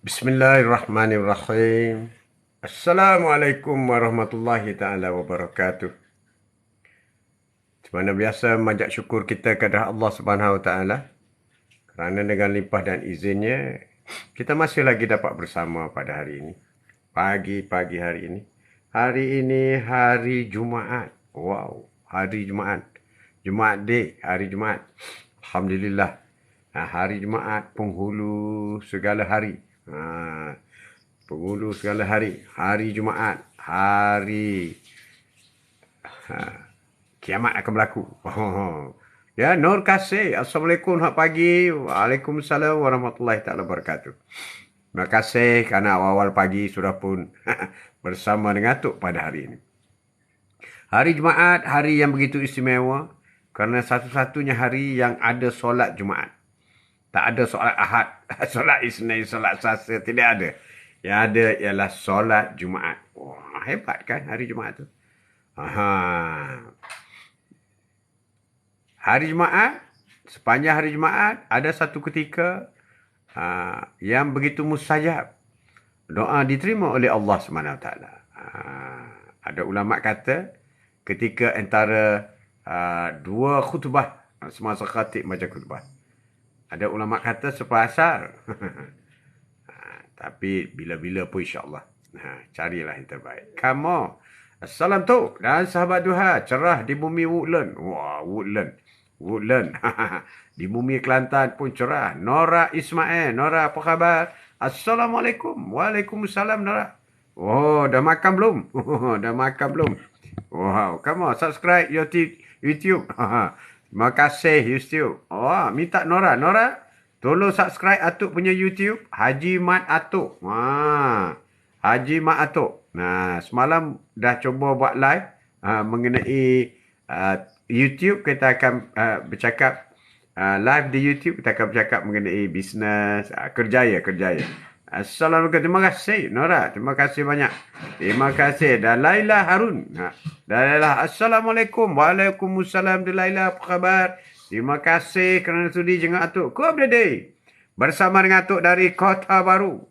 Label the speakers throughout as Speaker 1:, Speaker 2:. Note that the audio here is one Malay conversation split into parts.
Speaker 1: Bismillahirrahmanirrahim. Assalamualaikum warahmatullahi taala wabarakatuh. Seperti biasa majak syukur kita kepada Allah Subhanahu wa taala kerana dengan limpah dan izinnya kita masih lagi dapat bersama pada hari ini. Pagi-pagi hari ini. Hari ini hari Jumaat. Wow, hari Jumaat. Jumaat Day, hari Jumaat. Alhamdulillah. Hari Jumaat penghulu segala hari. Penghulu segala hari. Hari Jumaat. Hari kiamat akan berlaku. Ya, Nur kasih. Assalamualaikum, selamat pagi. Waalaikumsalam warahmatullahi taala wabarakatuh. Terima kasih kerana awal-awal pagi sudah pun bersama dengan Atuk pada hari ini. Hari Jumaat, hari yang begitu istimewa kerana satu-satunya hari yang ada solat Jumaat. Tak ada solat Ahad, solat Isnin, solat Selasa, tidak ada. Yang ada ialah solat Jumaat. Wah, hebat kan hari Jumaat tu? Hari Jumaat, sepanjang hari Jumaat, ada satu ketika yang begitu mustajab. Doa diterima oleh Allah SWT. Ada ulama kata, ketika antara dua khutbah, semasa khatib baca khutbah. Ada ulama kata sepasar. Tapi bila-bila pun insyaAllah. Carilah yang terbaik. Come on. Assalam tu dan sahabat duha. Cerah di bumi Woodland. Wah, Woodland. Di bumi Kelantan pun cerah. Nora Ismail. Nora, apa khabar? Assalamualaikum. Waalaikumsalam, Nora. Oh, dah makan belum? Dah makan belum? Wow, come on. Subscribe YouTube. Terima kasih YouTube. Oh, minta Nora. Nora, tolong subscribe Atuk punya YouTube. Haji Mat Atuk. Haji Mat Atuk. Nah, semalam dah cuba buat live mengenai YouTube. Kita akan bercakap live di YouTube. Kita akan bercakap mengenai bisnes, kerjaya. Assalamualaikum. Terima kasih Nora. Terima kasih banyak. Terima kasih. Dan Laila Harun. Dan Laila. Assalamualaikum. Waalaikumsalam. Dan Laila, apa khabar? Terima kasih kerana sudi jenguk Atuk. Ku update day. Bersama dengan Atuk dari Kota Baru.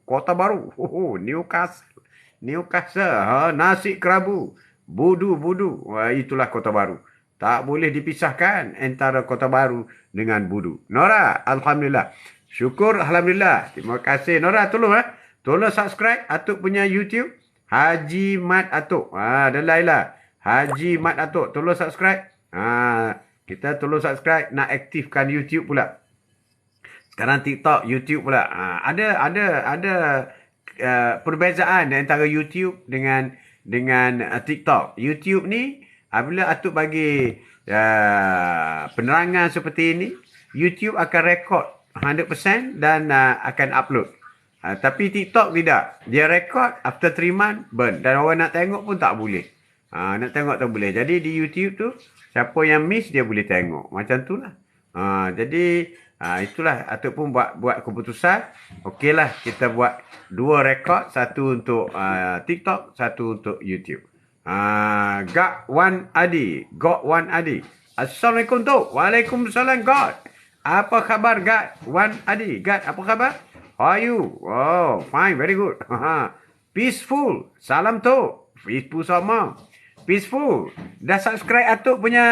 Speaker 1: Newcastle. Nasi kerabu. Budu. Wah, itulah Kota Baru. Tak boleh dipisahkan antara Kota Baru dengan Budu. Nora, Alhamdulillah. Syukur, Alhamdulillah. Terima kasih. Nora, tolong tolong subscribe Atuk punya YouTube. Haji Mat Atuk. Dan Laila. Haji Mat Atuk. Tolong subscribe. Kita tolong subscribe. Nak aktifkan YouTube pula. Sekarang TikTok, YouTube pula. Ada perbezaan antara YouTube dengan TikTok. YouTube ni, apabila Atuk bagi penerangan seperti ini, YouTube akan rekod 100% dan akan upload. Tapi TikTok tidak. Dia rekod after 3 months, burn. Dan orang nak tengok pun tak boleh. Nak tengok tak boleh. Jadi di YouTube tu, siapa yang miss, dia boleh tengok. Macam tu lah. Jadi, itulah. Atuk pun buat keputusan. Okeylah, kita buat 2 rekod. Satu untuk TikTok, satu untuk YouTube. Gak Wan Adi. Assalamualaikum tu. Waalaikumsalam God. Apa khabar God? Wan Adi. God, apa khabar? How are you? Oh, fine. Very good. Peaceful. Salam tu. Peaceful sama. Peaceful. Dah subscribe Atuk punya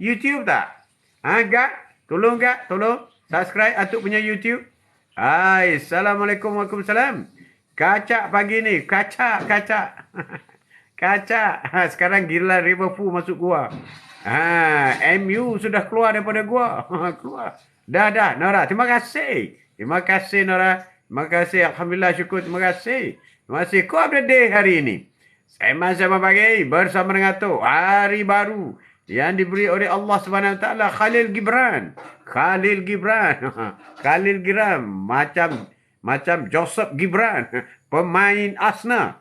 Speaker 1: YouTube tak? God? Tolong God. Tolong. Subscribe Atuk punya YouTube. Assalamualaikum. Waalaikumsalam. Kacak pagi ni. Kacak. Sekarang gila Liverpool masuk gua. MU sudah keluar daripada gua. Keluar. Dah. Nora, terima kasih. Terima kasih Nora. Terima kasih. Alhamdulillah, syukur. Terima kasih. Kau update day hari ini. Sama-sama pagi bersama dengan Atuk. Hari baru yang diberi oleh Allah Subhanahu Wa Taala. Khalil Gibran. Macam Joseph Gibran. Pemain Arsenal.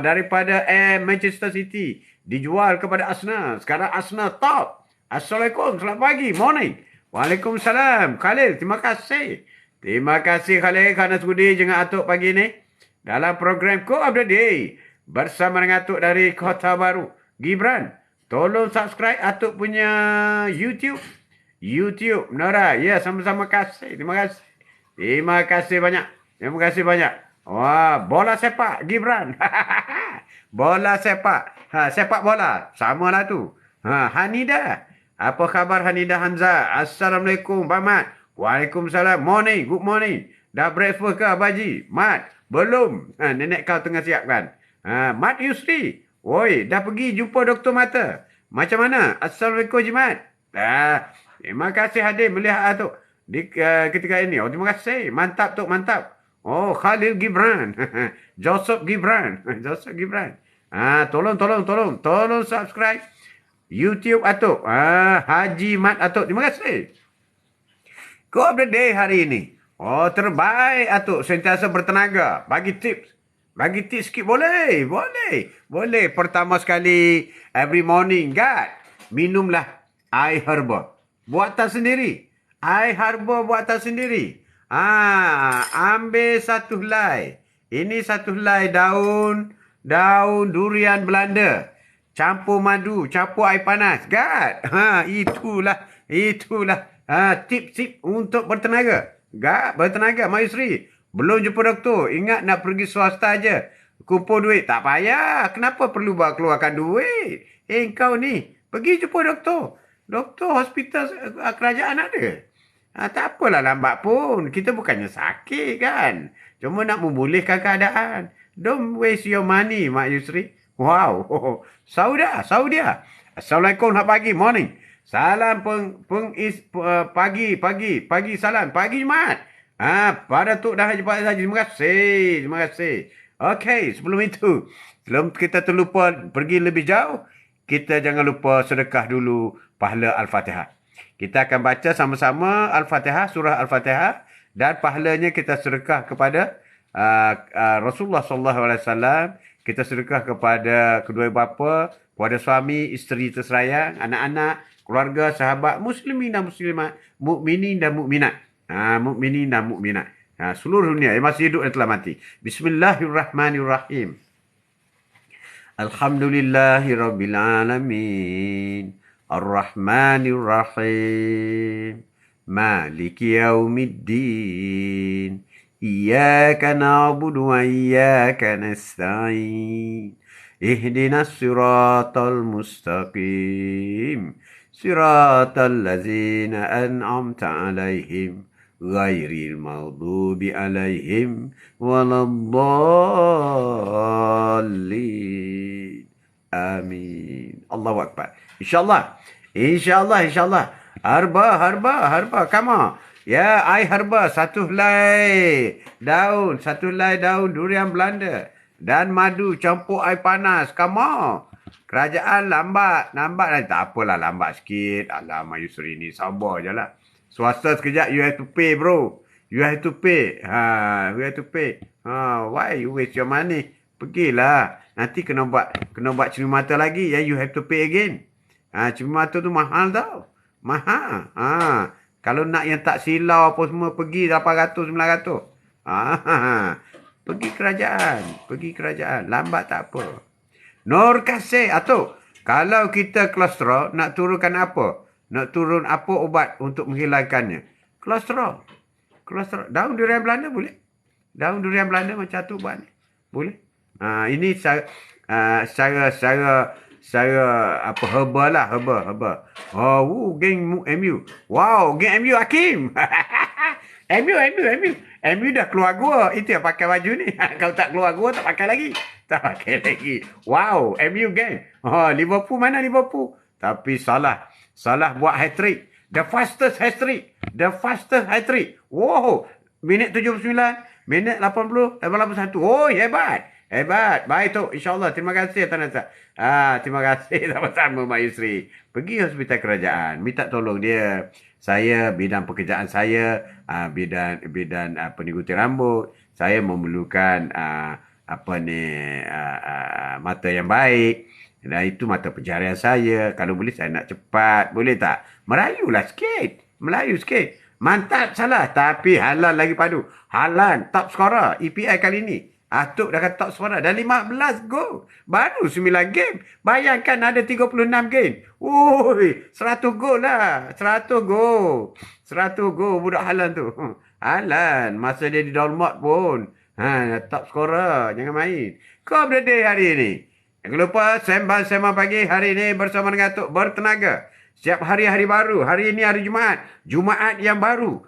Speaker 1: Daripada Manchester City. Dijual kepada Arsenal. Sekarang Arsenal top. Assalamualaikum. Selamat pagi. Morning. Waalaikumsalam. Khalil, terima kasih. Terima kasih Khalil kerana sudi dengan Atuk pagi ni. Dalam program Ku Update Day. Bersama dengan Atuk dari Kota Baru. Gibran, tolong subscribe Atuk punya YouTube. Nora. Ya, sama-sama kasih. Terima kasih banyak. Terima kasih banyak. Wah, bola sepak, Gibran. Bola sepak. Sepak bola. Samalah tu. Hanida. Apa khabar Hanida Hamzah? Assalamualaikum, Pak Mat. Waalaikumsalam. Morning, good morning. Dah breakfast ke, Abaji? Mat, belum. Nenek kau tengah siapkan. Mat Yusri. Woi, dah pergi jumpa doktor mata. Macam mana? Assalamualaikum, Jimat. Terima kasih hadir melihat Atuk di ketika ini. Oh, terima kasih. Mantap, Tok. Mantap. Oh, Khalil Gibran. Joseph Gibran. Joseph Gibran. Tolong subscribe YouTube Atuk. Haji Mat Atuk. Terima kasih. Quote of the day hari ini. Oh, terbaik Atuk. Sentiasa bertenaga. Bagi tips. Bagi tips sikit boleh. Boleh. Pertama sekali, every morning, God, minumlah air herba. Buatan sendiri. Air herba buatan sendiri. Ambil satu helai. Ini satu helai daun durian Belanda. Campur madu, campur air panas. God, itulah tip-tip untuk bertenaga. God, bertenaga, Mak Yusri. Belum jumpa doktor. Ingat nak pergi swasta aja. Kumpul duit. Tak payah. Kenapa perlu keluarkan duit? Kau ni. Pergi jumpa doktor. Doktor hospital kerajaan ada. Tak apalah lambat pun. Kita bukannya sakit kan. Cuma nak memulihkan keadaan. Don't waste your money, Mak Yusri. Wow. Saudia. Assalamualaikum, selamat pagi, morning. Salam pagi salam. Pagi Jumaat. Pada Tok dah jumpa saja. Terima kasih. Okey, sebelum kita terlupa pergi lebih jauh, kita jangan lupa sedekah dulu pahala Al-Fatihah. Kita akan baca sama-sama Al-Fatihah, surah Al-Fatihah, dan pahalanya kita sedekah kepada Rasulullah SAW. Kita sedekah kepada kedua bapa, kepada suami, isteri tersayang, anak-anak, keluarga, sahabat, muslimin dan muslimat, mukminin dan mukminat. Mukminin dan mukminat. Seluruh dunia yang masih hidup dan telah mati. Bismillahirrahmanirrahim. Alhamdulillahirabbil alamin. Ar-Rahmanir-Rahim. Maliki yaumiddin. Iyyaka na'budu wa iyyaka nasta'in. Ihdinas siratal mustaqim. Siratal ladzina an'amta 'alaihim. Ghairil maghdubi 'alaihim waladdallin. Amin. Allahu akbar. InsyaAllah. Harba. Come on. Ya, air harba. Satu helai daun durian Belanda. Dan madu campur air panas. Come on. Kerajaan lambat. Tak apalah, lambat sikit. Alamak, Yusri ni sabar je lah. Swasta sekejap, you have to pay, bro. You have to pay. Why you waste your money? Pergilah. Nanti kena buat cermin mata lagi. You have to pay again. Cermin mata tu mahal tau. Mahal. Kalau nak yang tak silau apa semua, pergi 800, 900. Pergi kerajaan. Lambat tak apa. Nur kasih, Atuk. Kalau kita kolesterol, nak turunkan apa? Nak turun apa obat untuk menghilangkannya? Kolesterol. Daun durian Belanda boleh? Daun durian Belanda macam tu buat ni. Boleh? Ini secara apa herba lah. Geng MU. Wow, geng MU Hakim. MU dah keluar gua. Itu yang pakai baju ni. Kalau tak keluar gua, tak pakai lagi. Wow, MU geng. Liverpool mana Liverpool? Tapi salah buat hat-trick. The fastest hat-trick. Wow. Minit 79. Minit 80. 81. Oh, hebat. Baik, Tok. InsyaAllah. Terima kasih, Tanasa. Terima kasih sama-sama, Mak Yusri. Pergi hospital kerajaan. Minta tolong dia. Saya, bidang pekerjaan saya, bidang peniguti rambut. Saya memerlukan mata yang baik. Dan itu mata pencaharian saya. Kalau boleh saya nak cepat. Boleh tak? Melayu sikit. Mantap salah. Tapi halal lagi padu. Halal. Top scorer. EPI kali ni. Atuk dah kata top scorer. Dah 15 gol. Baru 9 game. Bayangkan ada 36 game. 100 gol lah. 100 gol budak halal tu. Alan, masa dia di download pun. Top scorer. Jangan main. Kau berada hari ini. Jangan lupa sembang-sembang pagi hari ini bersama dengan Tok Bertenaga. Setiap hari-hari baru. Hari ini hari Jumaat. Jumaat yang baru.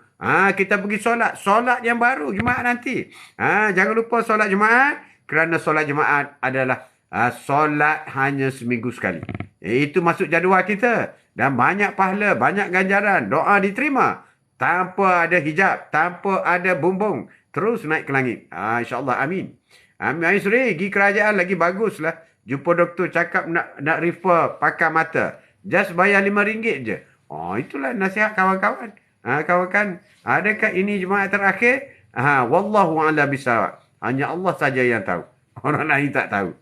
Speaker 1: Kita pergi solat. Solat yang baru Jumaat nanti. Jangan lupa solat Jumaat. Kerana solat Jumaat adalah solat hanya seminggu sekali. Itu masuk jadual kita. Dan banyak pahala, banyak ganjaran. Doa diterima. Tanpa ada hijab, tanpa ada bumbung. Terus naik ke langit. InsyaAllah, amin. Amin, Suri. Pergi kerajaan lagi baguslah. Jumpa doktor cakap nak refer pakar mata. Just bayar RM5 je. Itulah nasihat kawan-kawan. Kawan-kawan, adakah ini Jumaat terakhir? Wallahu a'lam bishawab. Hanya Allah saja yang tahu. Orang lain tak tahu.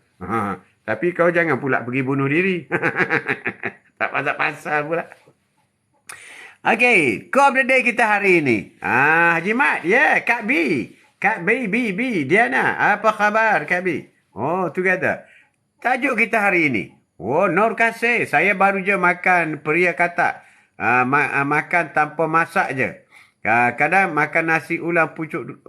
Speaker 1: Tapi kau jangan pula pergi bunuh diri. Tak pasal-pasal pula. Okey, kau update kita hari ini. Haji Mat, Kak B. Kak B, Diana. Apa khabar Kak B? Together. Tajuk kita hari ini. Nur kasih. Saya baru je makan pria kata. Makan tanpa masak je. Kadang makan nasi ulam pucuk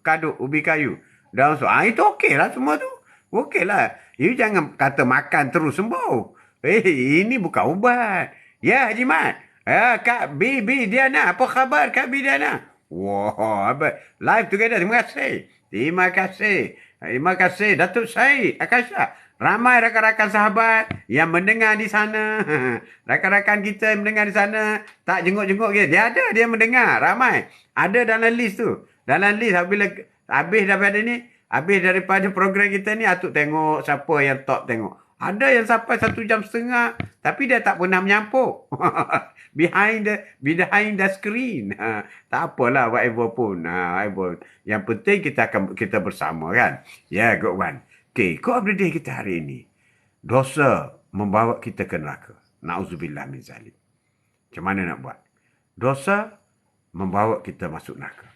Speaker 1: kaduk ubi kayu. Daun itu okey lah semua tu. Okey lah. You jangan kata makan terus sembuh. Ini bukan ubat. Ya Haji Mat. Kak B, Diana. Apa khabar Kak B, Diana? Wah, live together. Terima kasih. Terima kasih. Datuk Syed Akasha. Ramai rakan-rakan sahabat yang mendengar di sana. Rakan-rakan kita yang mendengar di sana. Tak jenguk-jenguk dia. Dia mendengar. Ramai. Ada dalam list tu. Dalam list bila habis daripada program kita ni, Atuk tengok siapa yang top tengok. Ada yang sampai 1 jam setengah. Tapi dia tak pernah menyampuk. behind the screen. Tak apalah, whatever pun. Yang penting kita bersama kan. Good one. Okay, kau update kita hari ini. Dosa membawa kita ke neraka. Na'udzubillah min zalim. Macam mana nak buat? Dosa membawa kita masuk neraka.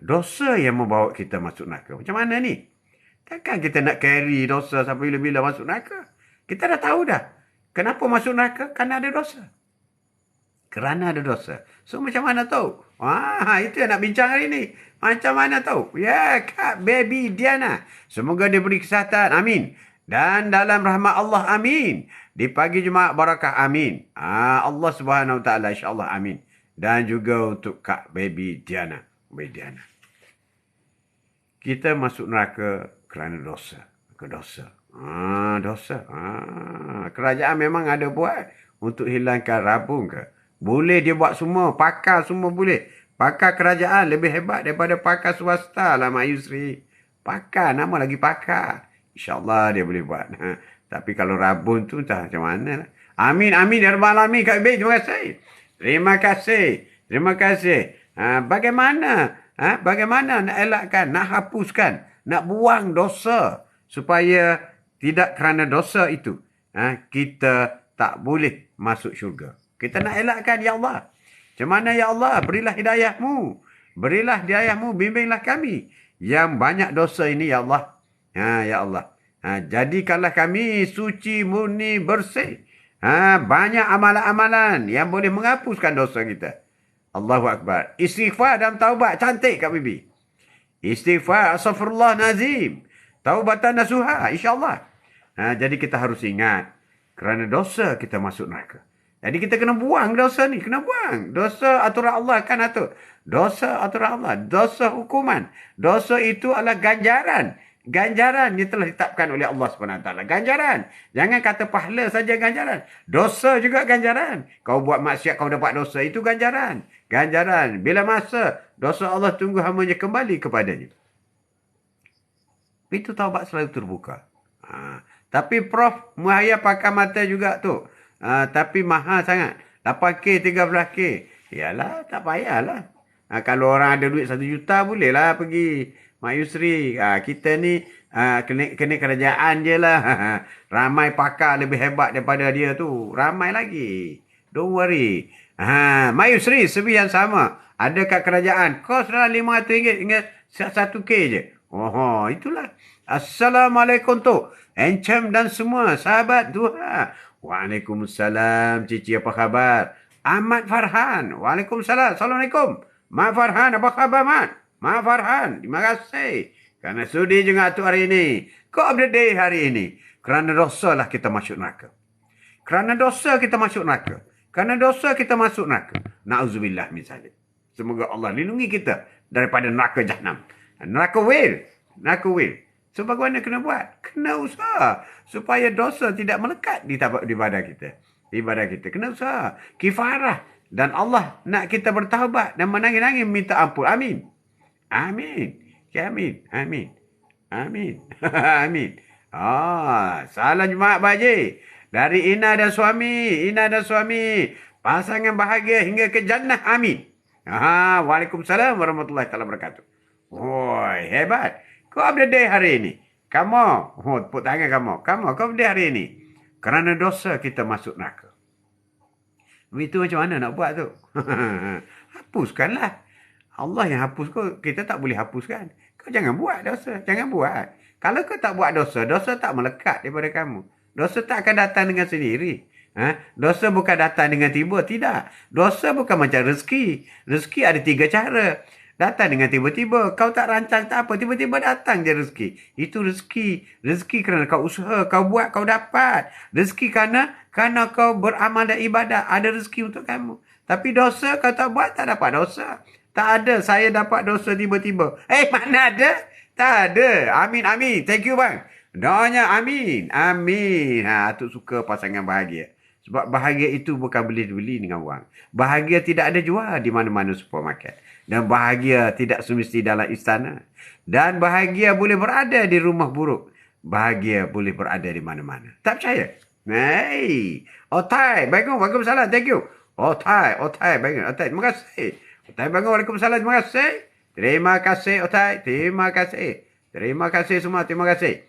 Speaker 1: Dosa yang membawa kita masuk neraka. Macam mana ni? Takkan kita nak carry dosa sampai bila-bila masuk neraka? Kita dah tahu dah. Kenapa masuk neraka? Kerana ada dosa. So macam mana tahu? Itu yang nak bincang hari ni. Macam mana tahu? Kak Baby Diana. Semoga dia beri kesihatan. Amin. Dan dalam rahmat Allah. Amin. Di pagi Jumaat barakah. Amin. Allah Subhanahu Wa Taala insya-Allah. Amin. Dan juga untuk Kak Baby Diana. Kita masuk neraka kerana dosa. Dosa. Kerajaan memang ada buat untuk hilangkan rabung ke. Boleh dia buat semua. Pakar semua boleh. Pakar kerajaan lebih hebat daripada pakar swasta lah Mak Yusri. Pakar, nama lagi pakar. InsyaAllah dia boleh buat. Tapi kalau rabun tu entah macam mana lah. Amin. Ya Rabbal Alamin. Kak Ibe, terima kasih. Bagaimana nak elakkan, nak hapuskan, nak buang dosa supaya tidak kerana dosa itu kita tak boleh masuk syurga. Kita nak elakkan, Ya Allah. Macam mana, Ya Allah? Berilah hidayahmu. Bimbinglah kami yang banyak dosa ini, Ya Allah. Ya Allah. Jadikanlah kami suci, murni, bersih. Banyak amalan-amalan yang boleh menghapuskan dosa kita. Allahu Akbar. Istighfar dan taubat. Cantik Kak Bibi. Istighfar, astaghfirullah nazim. Taubatan nasuha, insyaAllah. Jadi kita harus ingat. Kerana dosa kita masuk neraka. Jadi kita kena buang dosa ni. Kena buang. Dosa aturan Allah kan atur. Dosa aturan Allah. Dosa hukuman. Dosa itu adalah ganjaran. Ganjaran yang telah ditetapkan oleh Allah SWT. Ganjaran. Jangan kata pahala saja ganjaran. Dosa juga ganjaran. Kau buat maksiat, kau dapat dosa. Itu ganjaran. Bila masa dosa Allah tunggu hambanya kembali kepadanya. Pintu taubat selalu terbuka. Tapi Prof Muhaya pakai mata juga tu. Tapi mahal sangat. 8K, 13K. Yalah, tak payahlah. Kalau orang ada duit 1 juta, bolehlah pergi. Mak Yusri, kita ni kena kerajaan je lah. Ramai pakar lebih hebat daripada dia tu. Ramai lagi. Don't worry. Mak Yusri, sebi yang sama. Ada kat kerajaan. Kos dah RM500 hingga 1K je. Itulah. Assalamualaikum tu. Encam dan semua sahabat Duha. Waalaikumsalam. Cici apa khabar? Ahmad Farhan. Waalaikumsalam. Assalamualaikum. Mak Farhan, apa khabar, Mak? Mak Farhan, terima kasih. Kerana sudi juga Atuk hari ini. Kau update hari ini. Kerana dosa lah kita masuk neraka. Kerana dosa kita masuk neraka. Kerana dosa kita masuk neraka. Na'udzubillah min zalik. Semoga Allah lindungi kita daripada neraka Jahannam. Neraka wil. Neraka wil. So, bagaimana kena buat? Kena usaha. Supaya dosa tidak melekat di badan kita. Di badan kita. Kena usaha. Kifarah. Dan Allah nak kita bertaubat dan menangis-nangis minta ampun. Amin. Amin. Ya, amin. Amin. Amin. Amin. Salam Jumaat Pak Haji. Dari Ina dan suami. Ina dan suami. Pasangan bahagia hingga ke jannah. Amin. Waalaikumsalam warahmatullahi wabarakatuh. Woi, hebat. Kau update hari ini. Kamu. Tepuk tangan kamu. Kau update hari ini. Kerana dosa kita masuk neraka. Itu macam mana nak buat tu? Hapuskanlah. Allah yang hapus kau, kita tak boleh hapuskan. Kau jangan buat dosa. Jangan buat. Kalau kau tak buat dosa, dosa tak melekat daripada kamu. Dosa tak akan datang dengan sendiri. Dosa bukan datang dengan tiba. Tidak. Dosa bukan macam rezeki. Rezeki ada 3 cara. Datang dengan tiba-tiba. Kau tak rancang tak apa. Tiba-tiba datang je rezeki. Itu rezeki. Rezeki kerana kau usaha. Kau buat, kau dapat. Rezeki kerana kau beramal dan ibadat. Ada rezeki untuk kamu. Tapi dosa kau tak buat, tak dapat dosa. Tak ada saya dapat dosa tiba-tiba. Mana ada? Tak ada. Amin, amin. Thank you, bang. Doanya amin. Amin. Atuk suka pasangan bahagia. Sebab bahagia itu bukan beli-beli dengan wang. Bahagia tidak ada jual di mana-mana supermarket. Dan bahagia tidak semesti dalam istana. Dan bahagia boleh berada di rumah buruk. Bahagia boleh berada di mana-mana. Tak percaya? Hey. Otai. Waalaikumsalam. Thank you. Otai. Bagus. Otai. Terima kasih. Otai. Waalaikumsalam. Terima kasih. Terima kasih, Otai. Terima kasih. Terima kasih semua. Terima kasih.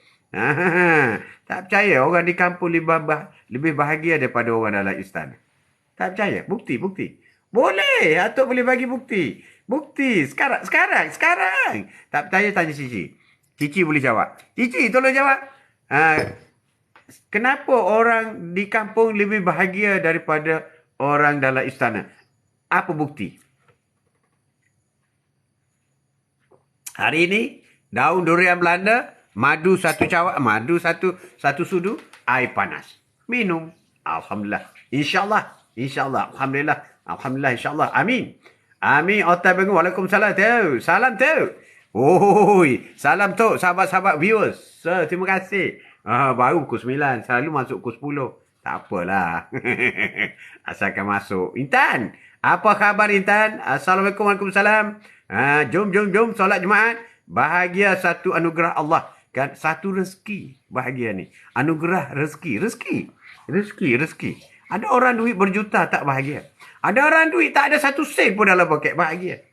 Speaker 1: Tak percaya orang di kampung lebih bahagia daripada orang dalam istana. Tak percaya? Bukti. Boleh. Atuk boleh bagi bukti. Bukti. Sekarang. Tak percaya, tanya Cici. Cici boleh jawab. Cici, tolong jawab. Kenapa orang di kampung lebih bahagia daripada orang dalam istana? Apa bukti? Hari ini, daun durian Belanda, madu satu sudu, air panas. Minum. Alhamdulillah. InsyaAllah. Alhamdulillah. InsyaAllah. Amin. Otai Bengu. Waalaikumsalam. Salam tu. Salam tu. Sahabat-sahabat viewers. Terima kasih. Baru pukul 9. Selalu masuk pukul 10. Tak apalah. Asalkan masuk. Intan. Apa khabar, Intan? Assalamualaikum. Waalaikumsalam. Jom. Solat Jumaat. Bahagia satu anugerah Allah. Kan? Satu rezeki. Bahagia ni. Anugerah rezeki. Ada orang duit berjuta tak bahagia. Ada orang duit tak ada 1 sen pun dalam poket. Bahagia.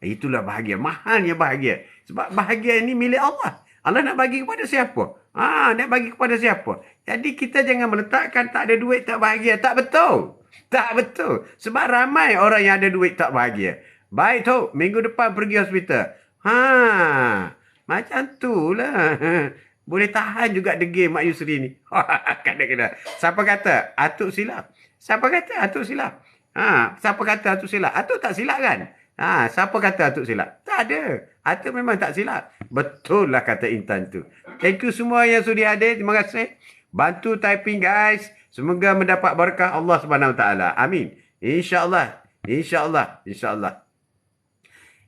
Speaker 1: Itulah bahagia. Mahalnya bahagia. Sebab bahagia ini milik Allah. Allah nak bagi kepada siapa? Nak bagi kepada siapa? Jadi kita jangan meletakkan tak ada duit tak bahagia. Tak betul. Sebab ramai orang yang ada duit tak bahagia. Baik tu, minggu depan pergi hospital. Macam tu lah. Boleh tahan juga degil Mak Yusri ni. Kadang-kadang. Siapa kata Atuk silap? Siapa kata Atuk silap? Atuk tak silap kan? Siapa kata Atuk silap? Tak ada. Atuk memang tak silap. Betul lah kata Intan tu. Thank you semua yang sudi hadir. Terima kasih. Bantu typing guys. Semoga mendapat berkah Allah SWT. Amin. InsyaAllah.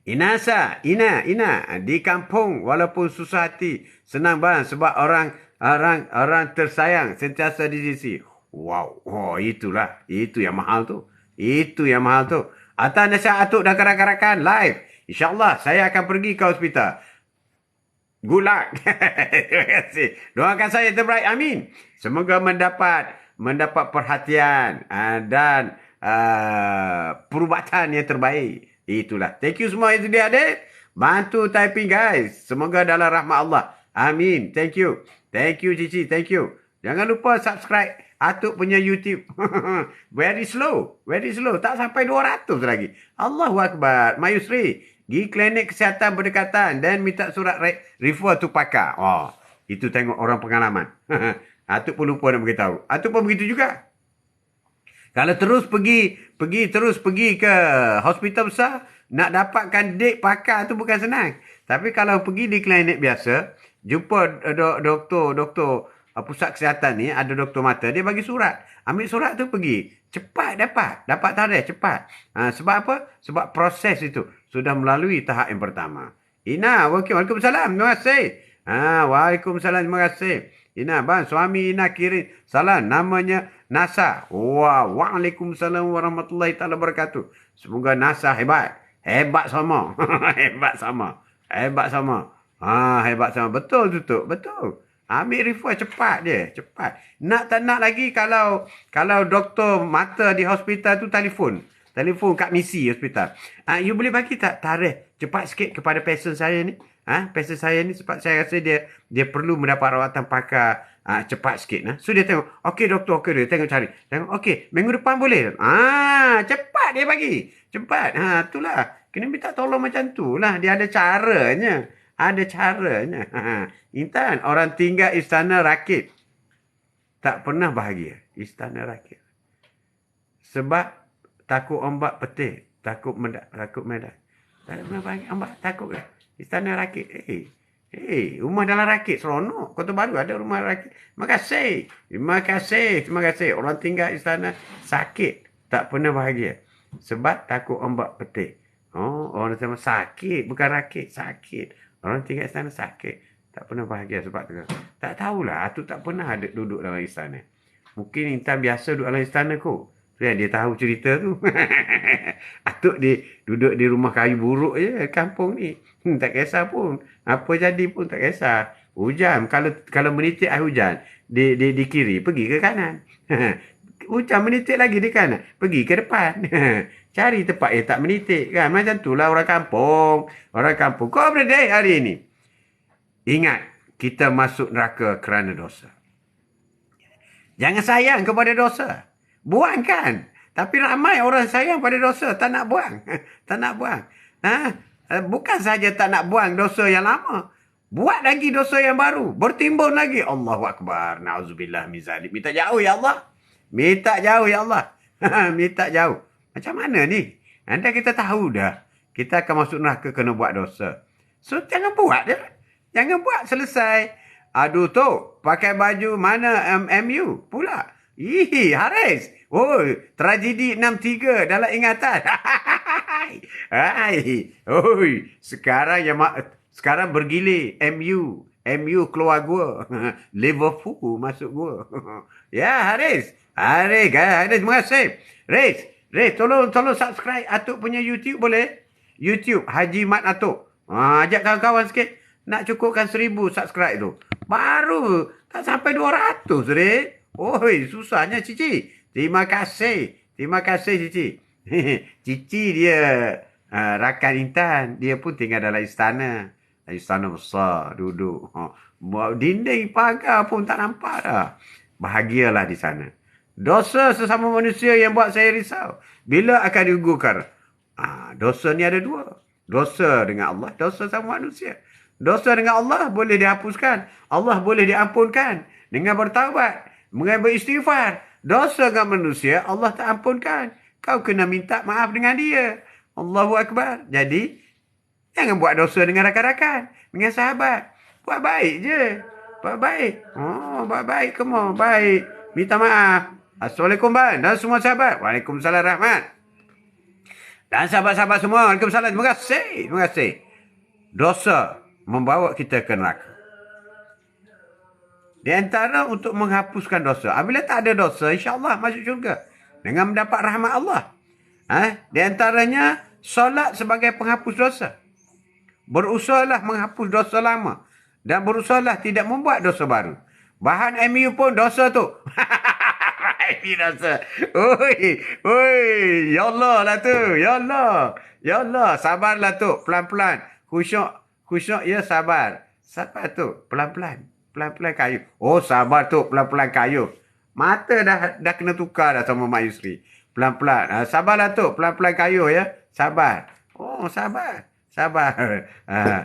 Speaker 1: Ina di kampung walaupun susah hati senang bang sebab orang tersayang sentiasa di sisi. Wow, itu yang mahal tu. Atas nasihat Atuk dan rakan-rakan live. InsyaAllah saya akan pergi ke hospital. Good luck. Terima kasih. Doakan saya terbaik. Amin. Semoga mendapat perhatian dan perubatan yang terbaik. Itulah. Thank you semua yang sudah ada. Bantu typing guys. Semoga dalam rahmat Allah. Amin. Thank you. Thank you Cici. Thank you. Jangan lupa subscribe Atuk punya YouTube. Very slow. Tak sampai 200 lagi. Allahu Akbar. Mayusri. Pergi klinik kesihatan berdekatan dan minta surat refer tu pakar. Itu tengok orang pengalaman. Atuk pun lupa nak beritahu. Atuk pun begitu juga. Kalau terus pergi ke hospital besar, nak dapatkan date pakar tu bukan senang. Tapi kalau pergi di klinik biasa, jumpa doktor pusat kesihatan ni, ada doktor mata, dia bagi surat. Ambil surat tu pergi. Cepat dapat tarikh cepat. Sebab apa? Sebab proses itu sudah melalui tahap yang pertama. Ina, waalaikumsalam. Terima kasih. Waalaikumsalam. Terima kasih. Ina, bang, suami Ina kirim salam. Namanya Nasa. Waalaikumsalam warahmatullahi taala wabarakatuh. Semoga Nasa hebat. Hebat sama. Hebat sama. Hebat sama. Hebat sama. Betul, Tutuk. Betul. Ambil refer cepat je. Cepat. Nak tak nak lagi kalau doktor mata di hospital tu telefon. Telefon kat misi hospital. You boleh bagi tak tarikh cepat sikit kepada pasien saya ni? Pasien saya ni sebab saya rasa dia perlu mendapat rawatan pakar cepat sikit. So dia tengok, okey doktor, okey dia tengok cari. Tengok, okey, minggu depan boleh. Cepat dia bagi. Cepat. Itulah. Kena minta tolong macam tu lah. Dia ada caranya. Ada caranya. Intan, orang tinggal Istana Rakit tak pernah bahagia. Istana Rakit. Sebab takut ombak petir. Takut medak. Tak pernah bahagia. Ombak takut ke? Istana Rakit. Rumah dalam Rakit. Seronok. Kota Baru ada rumah Rakit. Terima kasih. Orang tinggal Istana sakit. Tak pernah bahagia. Sebab takut ombak petir. Orang sama sakit. Bukan Rakit. Sakit. Orang tinggal istana sakit. Tak pernah bahagia sebab tu. Tak tahulah. Atuk tak pernah ada duduk dalam istana. Mungkin Intan biasa duduk dalam istana kot. So, dia tahu cerita tu. Atuk duduk di rumah kayu buruk je. Kampung ni. Tak kisah pun. Apa jadi pun tak kisah. Hujan. Kalau menitik air hujan. Di kiri. Pergi ke kanan. Hujan menitik lagi di kanan. Pergi ke depan. Cari tempat yang tak menitik kan. Macam itulah orang kampung. Orang kampung. Kau berada hari ini. Ingat. Kita masuk neraka kerana dosa. Jangan sayang kepada dosa. Buangkan. Tapi ramai orang sayang pada dosa. Tak nak buang. Tak nak buang. Bukan saja tak nak buang dosa yang lama. Buat lagi dosa yang baru. Bertimbun lagi. Allahu Akbar. Na'udzubillah min zalik. Minta jauh ya Allah. Minta jauh ya Allah. Minta jauh. Macam mana ni? Anda kita tahu dah. Kita akan masuk neraka kena buat dosa. So, jangan buat je. Jangan buat. Selesai. Aduh tu. Pakai baju mana MU pula. Haris. Tragedi 63 dalam ingatan. Sekarang bergilir MU keluar gua. Liverpool masuk gua. Ya, Haris. Haris, terima kasih. Haris, tolong subscribe Atuk punya YouTube boleh? YouTube Haji Mat Atuk. Ajak kawan-kawan sikit. Nak cukupkan 1000 subscribe tu. Baru tak sampai 200, Haris. Susahnya Cici. Terima kasih Cici. Cici dia rakan Intan. Dia pun tinggal dalam istana. Istana besar. Duduk. Dinding pagar pun tak nampak dah. Bahagialah di sana. Dosa sesama manusia yang buat saya risau. Bila akan digugurkan? Dosa ni ada dua. Dosa dengan Allah. Dosa sama manusia. Dosa dengan Allah boleh dihapuskan. Allah boleh diampunkan. Dengan bertaubat. Dengan beristighfar. Dosa dengan manusia Allah tak ampunkan. Kau kena minta maaf dengan dia. Allahu Akbar. Jadi, jangan buat dosa dengan rakan-rakan. Dengan sahabat. Buat baik je. Buat baik. Buat baik. Come on. Baik. Minta maaf. Assalamualaikum bang. Dan semua sahabat. Waalaikumsalam rahmat. Dan sahabat-sahabat semua. Waalaikumsalam. Terima kasih. Dosa membawa kita ke neraka. Di antara untuk menghapuskan dosa. Apabila tak ada dosa, insya-Allah masuk syurga. Dengan mendapat rahmat Allah. Di antaranya, solat sebagai penghapus dosa. Berusahalah menghapus dosa lama. Dan berusahalah tidak membuat dosa baru. Bahan MU pun dosa tu. Ini dosa. Ya Allah lah tu. Ya Allah. Sabarlah tu. Pelan-pelan. Khusyuk ya sabar. Sabar tu. Pelan-pelan kayu. Sabar tu. Pelan-pelan kayu. Mata dah kena tukar dah sama Mak Yusri. Pelan-pelan. Sabarlah tu. Pelan-pelan kayu ya. Sabar.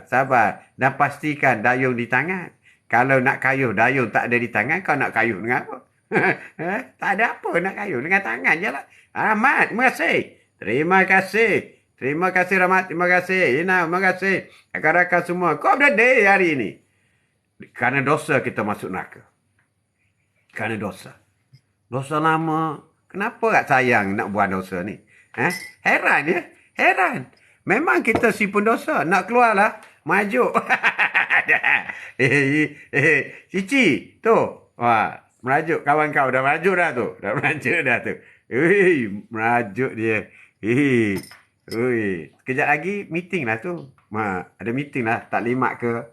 Speaker 1: Sabar. Dan pastikan dayung di tangan. Kalau nak kayuh, dayung tak ada di tangan, kau nak kayuh dengan apa? Tak ada apa nak kayu. Dengan tangan je lah. Ahmad, terima kasih. Terima kasih. Terima kasih Rahmat. Terima kasih. Ina, terima kasih. Rakan-rakan semua. Kau berada hari ini. Kerana dosa kita masuk neraka. Kerana dosa. Dosa lama. Kenapa tak sayang nak buat dosa ni? Heran ya? Heran. Memang kita si pendosa. Nak keluar lah. Maju. Cici. Tu. Wah. Merajuk. Kawan kau dah merajuk dah tu. Dah merajuk dah tu. Merajuk dia. Sekejap lagi meeting lah tu. Ada meeting lah. Tak limat ke?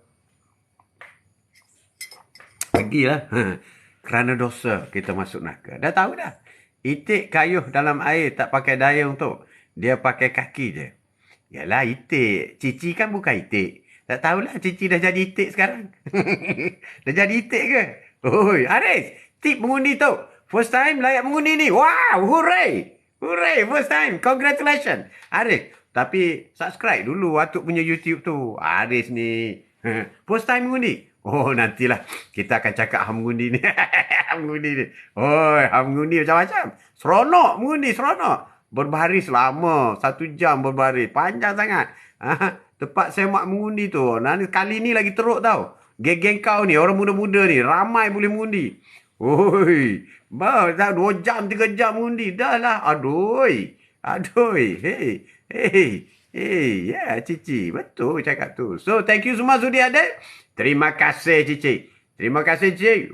Speaker 1: Pergilah. Kerana dosa kita masuk neraka. Dah tahu dah. Itik kayuh dalam air tak pakai dayung tu. Dia pakai kaki je. Yalah itik. Cici kan bukan itik. Tak tahulah Cici dah jadi itik sekarang. Dah jadi itik ke? Oi, Haris. Tip mengundi tu. First time layak mengundi ni. Wow, hooray. Hooray, first time. Congratulations. Haris. Tapi subscribe dulu Atuk punya YouTube tu. Haris ni. First time mengundi. Oh, nantilah kita akan cakap ham mengundi ni. Ham mengundi ni. Oh, ham mengundi macam-macam. Seronok mengundi, seronok. Berbaris lama. 1 jam berbaris. Panjang sangat. Tempat semak mengundi tu. Kali ni lagi teruk tau. Geng-geng kau ni, orang muda-muda ni. Ramai boleh mengundi. Oi. Dah 2 jam, 3 jam mengundi. Dah lah. Aduh. Hey. Ya, Cici. Betul cakap tu. So, thank you semua sudi ada. Terima kasih, Cici. Terima kasih, Cici.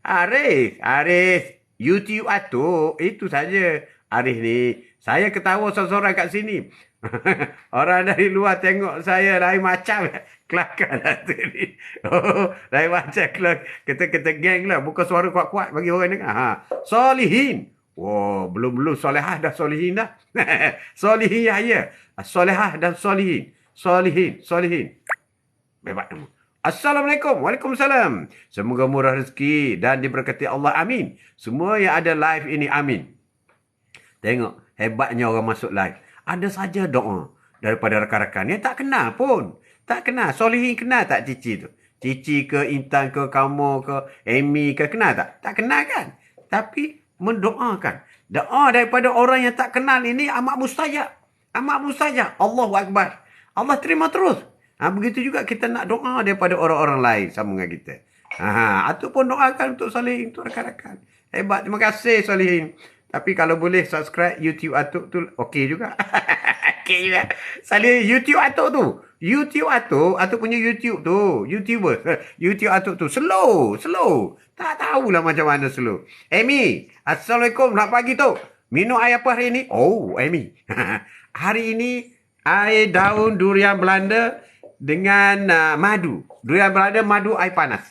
Speaker 1: Haris. YouTube Atuk. Itu saja. Haris ni. Saya ketawa seorang-seorang kat sini. Orang dari luar tengok saya lain macam. Kelakar Atuk ni. Lain macam kelakar. Kita geng lah. Buka suara kuat-kuat bagi orang dengar. Solihin. Belum solehah dah solihin dah. Solihin Yahya. Solehah dan solihin. Solihin. Bebas nama. Assalamualaikum. Waalaikumsalam. Semoga murah rezeki dan diberkati Allah. Amin. Semua yang ada live ini. Amin. Tengok. Hebatnya orang masuk live. Ada saja doa daripada rakan-rakan. Yang tak kenal pun. Tak kenal. Solihin kenal tak Cici tu? Cici ke, Intan ke, kamu ke, Amy ke. Kenal tak? Tak kenal kan? Tapi mendoakan. Doa daripada orang yang tak kenal ini amat mustajab. Amat mustajab. Allahu Akbar. Allah terima terus. Begitu juga kita nak doa daripada orang-orang lain sama dengan kita. Atuk pun doakan untuk Solihin, untuk rakan-rakan. Hebat. Terima kasih Solihin. Tapi kalau boleh subscribe YouTube Atuk tu okey juga. Okey juga. Solihin YouTube Atuk tu. YouTube Atuk punya YouTube tu. YouTuber. YouTube Atuk tu. Slow. Tak tahulah macam mana slow. Amy. Assalamualaikum. Selamat pagi tu. Minum air apa hari ini? Oh, Amy. Hari ini air daun durian Belanda dengan madu. Durian Belanda, madu, air panas.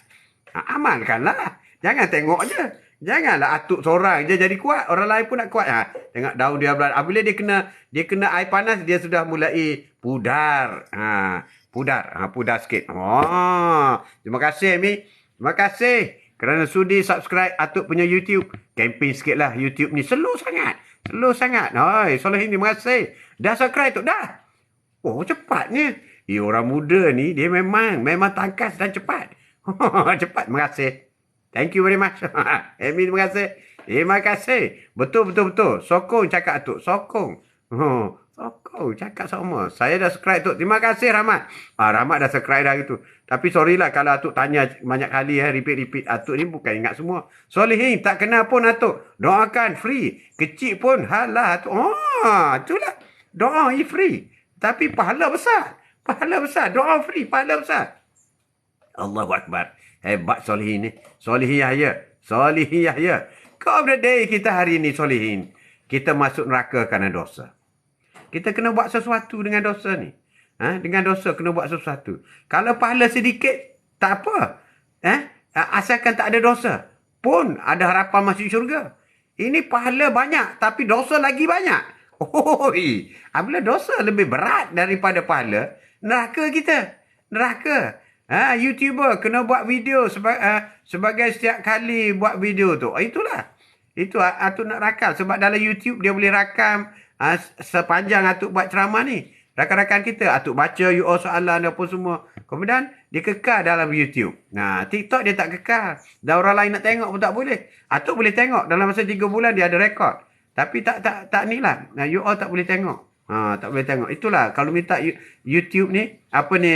Speaker 1: Amalkanlah. Jangan tengok je. Janganlah Atuk seorang je jadi kuat. Orang lain pun nak kuat. Tengok daun durian Belanda. Apabila dia kena air panas, dia sudah mulai pudar. Pudar sikit. Terima kasih, Amy. Terima kasih kerana sudi subscribe Atuk punya YouTube. Campaign sikit lah YouTube ni. Slow sangat. Solihin, terima kasih. Dah subscribe tu? Dah. Cepatnya. Orang muda ni dia memang tangkas dan cepat. Cepat. Terima kasih. Thank you very much. Amy, terima kasih. Terima kasih. Betul. Sokong cakap Atuk. Sokong cakap sama. Saya dah subscribe Atuk. Terima kasih Rahmat. Rahmat dah subscribe dah gitu. Tapi sorry lah kalau Atuk tanya banyak kali repeat. Atuk ni bukan ingat semua. Solihin tak kenal pun Atuk. Doakan free. Kecil pun halah Atuk. Itulah. Doa ni free. Tapi pahala besar. Doa free. Pahala besar. Allahu Akbar. Hebat Solihin ni. Solihin Yahya. Kau berada kita hari ni Solihin. Kita masuk neraka kerana dosa. Kita kena buat sesuatu dengan dosa ni. Dengan dosa kena buat sesuatu. Kalau pahala sedikit, tak apa. Asalkan tak ada dosa. Pun ada harapan masuk syurga. Ini pahala banyak, tapi dosa lagi banyak. Apabila dosa lebih berat daripada pahala, neraka kita. Neraka. YouTuber kena buat video sebagai setiap kali buat video tu. Itulah. Itu Atuk nak rakam. Sebab dalam YouTube dia boleh rakam sepanjang Atuk buat ceramah ni. rakan-rakan kita, Atuk baca soalan apa semua. Kemudian dia kekal dalam YouTube. Nah, TikTok dia tak kekal. Dan orang lain nak tengok pun tak boleh. Atuk boleh tengok dalam masa 3 bulan dia ada rekod. Tapi tak ni lah. Nah, tak boleh tengok. Tak boleh tengok. Itulah kalau minta YouTube ni, apa ni,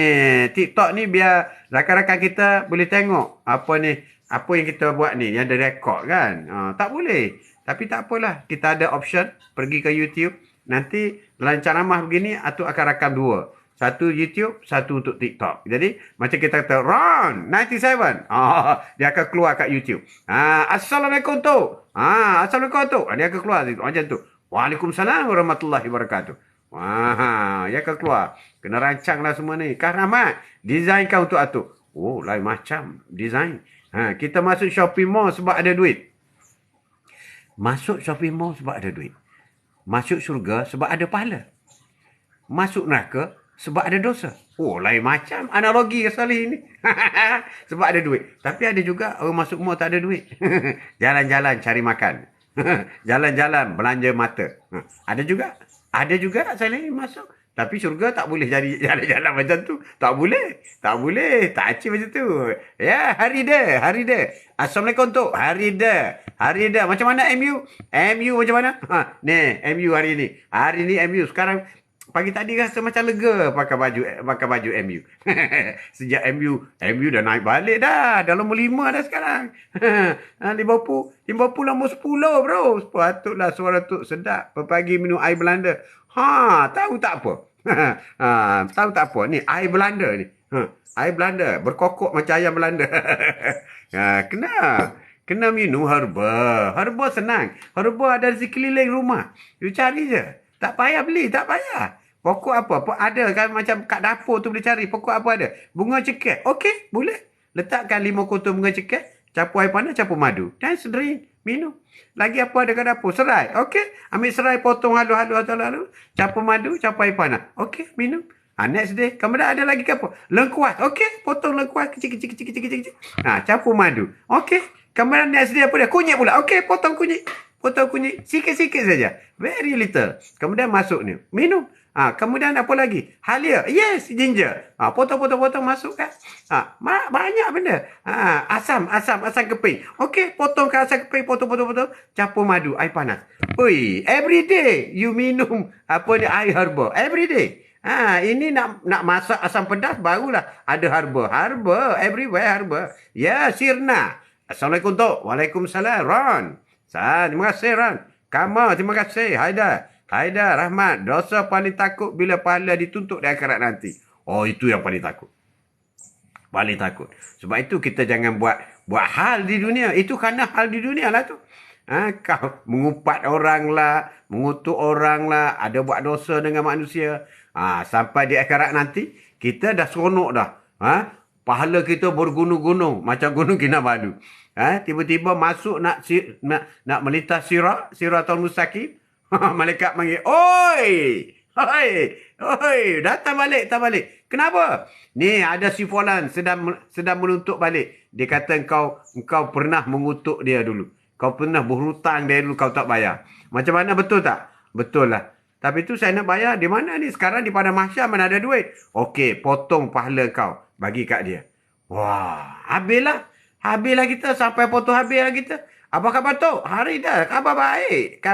Speaker 1: TikTok ni biar rakan-rakan kita boleh tengok apa ni, apa yang kita buat ni, yang ada rekod kan. Tak boleh. Tapi tak apalah, kita ada option pergi ke YouTube. Nanti dalam ceramah begini, Atuk akan rakam 2. Satu YouTube, satu untuk TikTok. Jadi macam kita kata Ron 97. Dia akan keluar kat YouTube. Assalamualaikum tu. Assalamualaikum tu. Dia akan keluar macam tu. Waalaikumsalam warahmatullahi wabarakatuh. Dia akan keluar. Kena rancanglah semua ni. Kak Rahmat, desainkan untuk Atuk. Oh, lain macam design. Kita masuk shopping mall sebab ada duit. Masuk shopping mall sebab ada duit. Masuk syurga sebab ada pahala. Masuk neraka sebab ada dosa. Oh, lain macam analogi Salih ni. Sebab ada duit. Tapi ada juga orang masuk mall tak ada duit. Jalan-jalan cari makan. Jalan-jalan belanja mata. Ada juga. Ada juga Salih masuk. Tapi syurga tak boleh jadi jalan-jalan macam tu. Tak boleh. Tak boleh. Tak acik macam tu. Ya, hari dia. Assalamualaikum tu. Hari dia. Macam mana MU? MU macam mana? Ni, MU hari ni. Hari ni MU. Sekarang, pagi tadi rasa macam lega pakai baju MU. Sejak MU dah naik balik dah. Dah nombor 5 dah sekarang. Liverpool nombor 10 bro. Patutlah suara tu sedap. Pagi minum air Belanda. Tahu tak apa? Tahu tak apa? Ni air Belanda ni. Air Belanda. Berkokok macam ayam Belanda. Kena minum herba. Herba senang. Herba ada di sekeliling rumah. You cari je. Tak payah beli. Tak payah. Pokok apa? Ada kan macam kat dapur tu boleh cari. Pokok apa ada? Bunga cekek. Okey, boleh. Letakkan 5 kotor bunga cekek. Campur air panas, campur madu. Dan sederin. Minum. Lagi apa ada kat dapur? Serai. Okey. Ambil serai, potong halu-halu. Campur madu, campur air panas. Okey, minum. Next day. Kemudian ada lagi ke apa? Lengkuas. Okey. Potong lengkuas kecil-kecil. Campur madu. Okey. Kemudian next day apa dia? Kunyit pula. Okey, potong kunyit. Sikit-sikit saja. Very little. Kemudian masuk ni. Minum. Kemudian apa lagi? Halia. Yes, ginger. Potong-potong masukkan. Banyak benda. Asam keping. Okey, potongkan asam keping, potong. Campur madu, air panas. Oi, every day you minum air herba. Every day. Ini nak masak asam pedas barulah ada herba. Herba, everywhere herba. Ya, Sirna. Assalamualaikum tu. Waalaikumsalam. Ron. Terima kasih Ron. Kamu, terima kasih. Haidar, Rahmat, dosa paling takut bila pahala dituntut di akhirat nanti. Oh, itu yang paling takut. Paling takut. Sebab itu kita jangan buat hal di dunia. Itu kerana hal di dunia lah tu. Kau mengupat orang lah, mengutuk orang lah, ada buat dosa dengan manusia. Sampai di akhirat nanti, kita dah seronok dah. Pahala kita bergunung-gunung. Macam gunung Kinabalu. Tiba-tiba masuk nak melintas Siratul Mustaqim. Malaikat panggil, oi, datang balik. Kenapa? Ni ada si Fulan sedang menuntut balik. Dia kata engkau pernah mengutuk dia dulu. Kau pernah berhutang dia dulu, kau tak bayar. Macam mana, betul tak? Betul lah. Tapi tu saya nak bayar. Di mana ni? Sekarang di Padang Mahsyar mana ada duit. Okey, potong pahala kau. Bagi kat dia. Wah, habislah kita sampai potong habislah kita. Apa khabar tu? Hari dah. Khabar baik.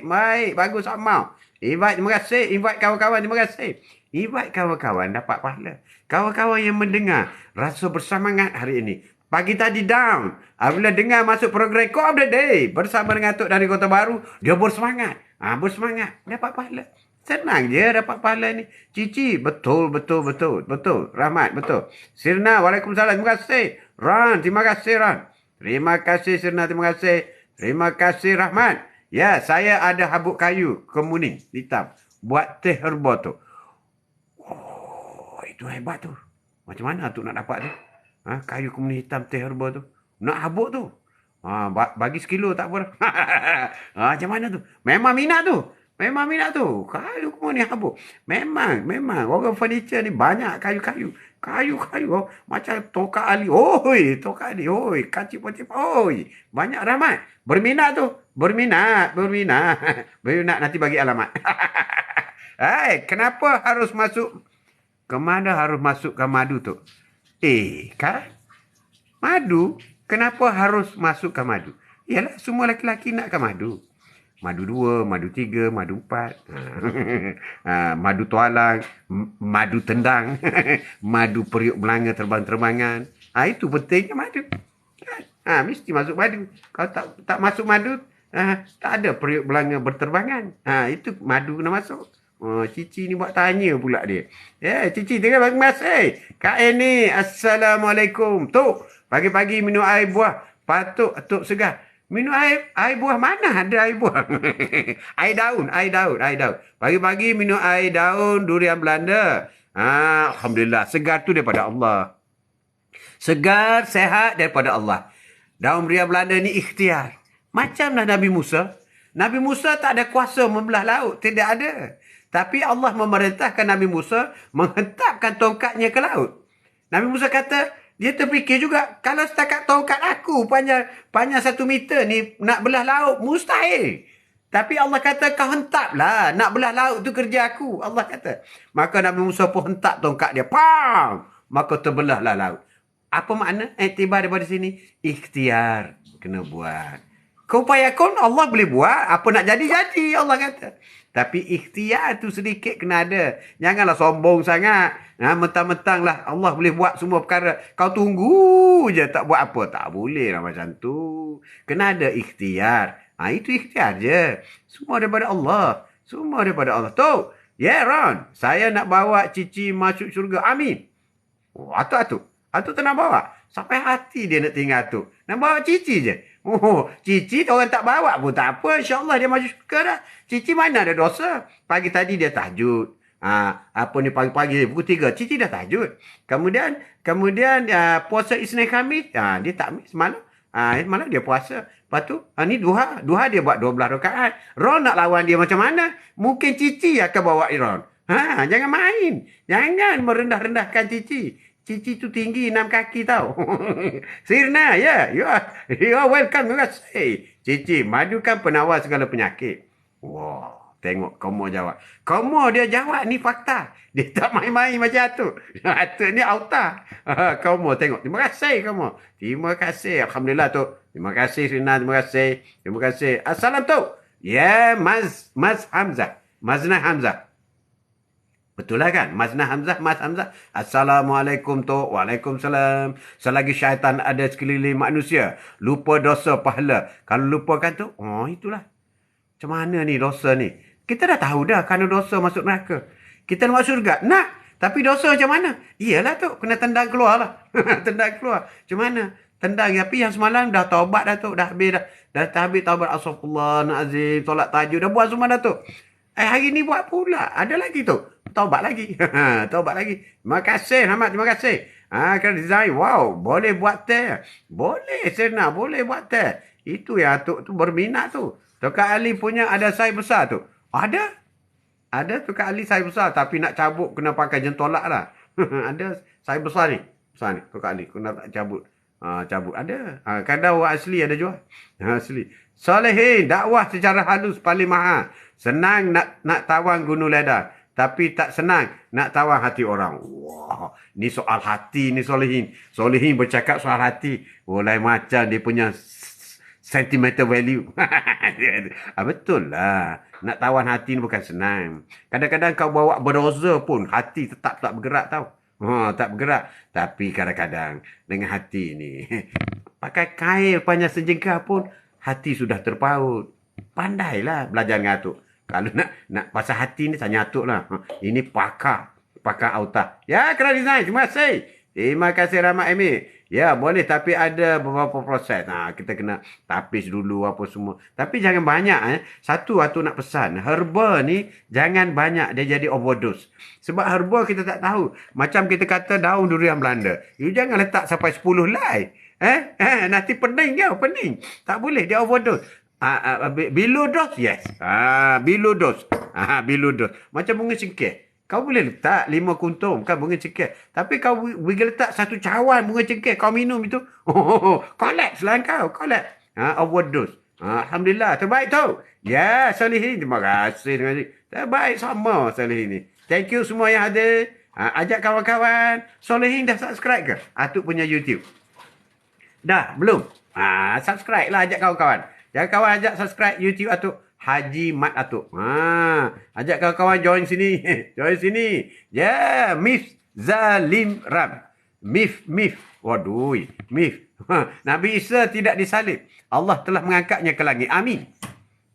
Speaker 1: Baik. Bagus amal. Invite, terima kasih. Invite kawan-kawan, terima kasih. Invite kawan-kawan dapat pahala. Kawan-kawan yang mendengar rasa bersemangat hari ini. Pagi tadi down. Bila dengar masuk program Call of the Day bersama dengan Tok dari Kota Baru, dia bersemangat. Bersemangat. Dapat pahala. Senang je dapat pahala ni. Cici, betul. Rahmat, betul. Sirna, Waalaikumsalam. Terima kasih. Ran, terima kasih Ran. Terima kasih Sirna, terima kasih. Terima kasih Rahmat. Ya, saya ada habuk kayu kemuning hitam. Buat teh herba tu. Oh, itu hebat tu. Macam mana tu nak dapat tu? Kayu kemuning hitam teh herba tu. Nak habuk tu. Bagi sekilo tak apa. Macam mana tu? Memang minat tu. Kayu kemuning habuk. Memang. Orang furniture ni banyak kayu-kayu. Kayu. Macam Toka Ali. Toka Ali. Kacip-kacip. Banyak Rahmat. Berminat tu. Berminat. Nanti bagi alamat. Kenapa harus masuk? Ke mana harus masukkan madu tu? Kan? Madu? Kenapa harus masukkan madu? Yalah, semua lelaki nakkan madu. Madu 2, madu 3, madu 4. Madu tualang, madu tendang, madu periuk belanga terbang-terbangan. Itu pentingnya madu. Mesti masuk madu. Kalau tak masuk madu, tak ada periuk belanga berterbangan. Itu madu kena masuk. Cici ni buat tanya pula dia. Cici tengah bagi masih. Kak ni, Assalamualaikum. Tok, pagi-pagi minum air buah. Patut Tok segar. Minum air buah mana ada air buah? air daun. Pagi-pagi minum air daun durian Belanda. Alhamdulillah, segar tu daripada Allah. Segar, sehat daripada Allah. Daun durian Belanda ni ikhtiar. Macamlah Nabi Musa. Nabi Musa tak ada kuasa membelah laut. Tidak ada. Tapi Allah memerintahkan Nabi Musa menghentakkan tongkatnya ke laut. Nabi Musa kata, dia terfikir juga, kalau setakat tongkat aku panjang 1 meter ni nak belah laut, mustahil. Tapi Allah kata, kau hentaplah. Nak belah laut tu kerja aku. Allah kata. Maka Nabi Musa pun hentak tongkat dia. Pam! Maka terbelahlah laut. Apa makna? Iktibar daripada sini. Ikhtiar. Kena buat. Keupayaan Allah boleh buat. Apa nak jadi, Allah kata. Tapi ikhtiar tu sedikit kena ada. Janganlah sombong sangat. Mentang-mentang lah Allah boleh buat semua perkara. Kau tunggu je tak buat apa. Tak boleh lah macam tu. Kena ada ikhtiar. Itu ikhtiar je. Semua daripada Allah. Semua daripada Allah. Tu. Ron. Saya nak bawa Cici masuk syurga. Amin. Atuk. Atuk tak nak bawa. Sampai hati dia nak tinggal Atuk. Nak bawa Cici je. Cici orang tak bawa pun tak apa. InsyaAllah dia masuk syurga dah. Cici mana ada dosa. Pagi tadi dia tahajud. Pagi-pagi pukul 3. Cici dah tahajud. Kemudian puasa Isnin Khamis. Dia tak miss malam. Malam dia puasa. Lepas tu, ni duha. Duha dia buat 12 rakaat. Ron nak lawan dia macam mana? Mungkin Cici akan bawa Ron. Jangan main. Jangan merendah-rendahkan Cici. Cici tu tinggi 6 kaki tau. Sirna, you are welcome. Terima kasih. Cici, madu kan penawar segala penyakit. Wow, tengok Komo jawab. Komo dia jawab ni fakta. Dia tak main-main macam Atuk. Atuk ni auta. Komo tengok. Terima kasih Komo. Terima kasih. Alhamdulillah tu. Terima kasih Sirna. Terima kasih. Assalam tu. Mas Hamzah. Mazna Hamzah. Betul lah kan? Mas Hamzah. Assalamualaikum tu. Waalaikumsalam. Selagi syaitan ada sekeliling manusia, lupa dosa pahala. Kalau lupakan tu, itulah. Macam mana ni dosa ni? Kita dah tahu dah kerana dosa masuk neraka. Kita nak masuk syurga. Nak. Tapi dosa macam mana? Iyalah tu. Kena tendang keluar lah. Tendang keluar. Macam mana? Tendang. Tapi yang semalam dah taubat dah tu. Dah habis dah. Dah habis taubat. Astaghfirullahaladzim. Solat tahajud. Dah buat semua dah tu. Hari ni buat pula. Ada lagi tu. Taubat lagi. Terima kasih Rahmat. Terima kasih. Kerana design. Wow. Boleh buat teh. Boleh Serna. Boleh buat teh. Itu yang Atuk tu berminat tu. Tok Ali punya ada saiz besar tu. Ada. Ada Tok Ali saiz besar. Tapi nak cabut kena pakai jentolak lah. Ada saiz besar ni. Besar ni Tok Ali. Kena tak cabut. Cabut. Ada. Kadang orang asli ada jual. Asli. Solehin. Dakwah secara halus paling mahal. Senang nak tawan gunung ledar. Tapi tak senang nak tawan hati orang. Wah, ni soal hati ni Solehin. Solehin bercakap soal hati. Lain macam dia punya sentimental value. Betul lah. Nak tawan hati ni bukan senang. Kadang-kadang kau bawa berdoza pun hati tetap tak bergerak tau. Tak bergerak. Tapi kadang-kadang dengan hati ni pakai kail panjang sejengkal pun hati sudah terpaut. Pandailah belajar dengan Atuk. Kalau nak pasal hati ni tanya Atuk lah. Ini pakar auta. Ya, kena design. Terima kasih. Terima kasih Rahmat Emir. Ya, boleh tapi ada beberapa proses. Kita kena tapis dulu apa semua. Tapi jangan banyak. Satu Atuk nak pesan. Herba ni jangan banyak dia jadi overdose. Sebab herba kita tak tahu. Macam kita kata daun durian Belanda. You jangan letak sampai 10 helai. Nanti pening kau. Pening. Tak boleh. Dia overdose. Below dose, yes. Below dose. Macam bunga cengkeh. Kau boleh letak 5 kuntum, kan bunga cengkeh. Tapi kau boleh letak 1 cawan bunga cengkeh. Kau minum itu. Collapse lah kau. Collapse. Overdose. Alhamdulillah. Terbaik tu. Ya, Solehin. Terima kasih. Terbaik sama Solehin ni. Thank you semua yang ada. Ajak kawan-kawan. Solehin dah subscribe ke Atuk punya YouTube? Dah? Belum? Subscribe lah, ajak kawan-kawan. Jangan kawan ajak subscribe YouTube Atuk. Haji Mat Atuk. Ajak kawan-kawan join sini. Join sini. Ya, Mif Zalim Ram. Mif. Waduh, Mif. Nabi Isa tidak disalib. Allah telah mengangkatnya ke langit. Amin.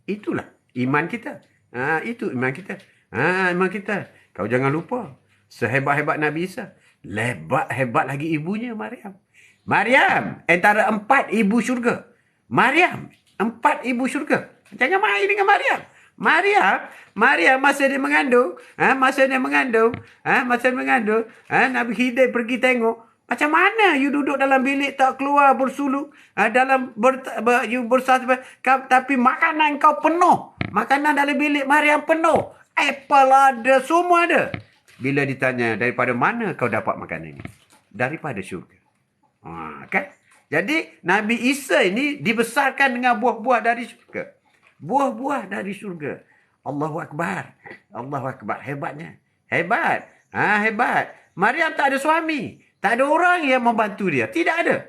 Speaker 1: Itulah iman kita. Itu iman kita. Iman kita. Kau jangan lupa. Sehebat-hebat Nabi Isa. Hebat lagi ibunya Maryam. Maryam, antara 4 ibu syurga. Maryam, 4 ibu syurga. Jangan main dengan Maryam. Maryam masa dia mengandung, Nabi Khidir pergi tengok, macam mana you duduk dalam bilik tak keluar bersuluk, you bersatu, tapi makanan kau penuh. Makanan dalam bilik Maryam penuh. Apple ada, semua ada. Bila ditanya, daripada mana kau dapat makanan ini? Daripada syurga. Kan? Jadi Nabi Isa ini dibesarkan dengan buah-buah dari syurga. Buah-buah dari syurga. Allahu Akbar. Allahu Akbar. Hebatnya. Hebat. Maryam tak ada suami. Tak ada orang yang membantu dia. Tidak ada.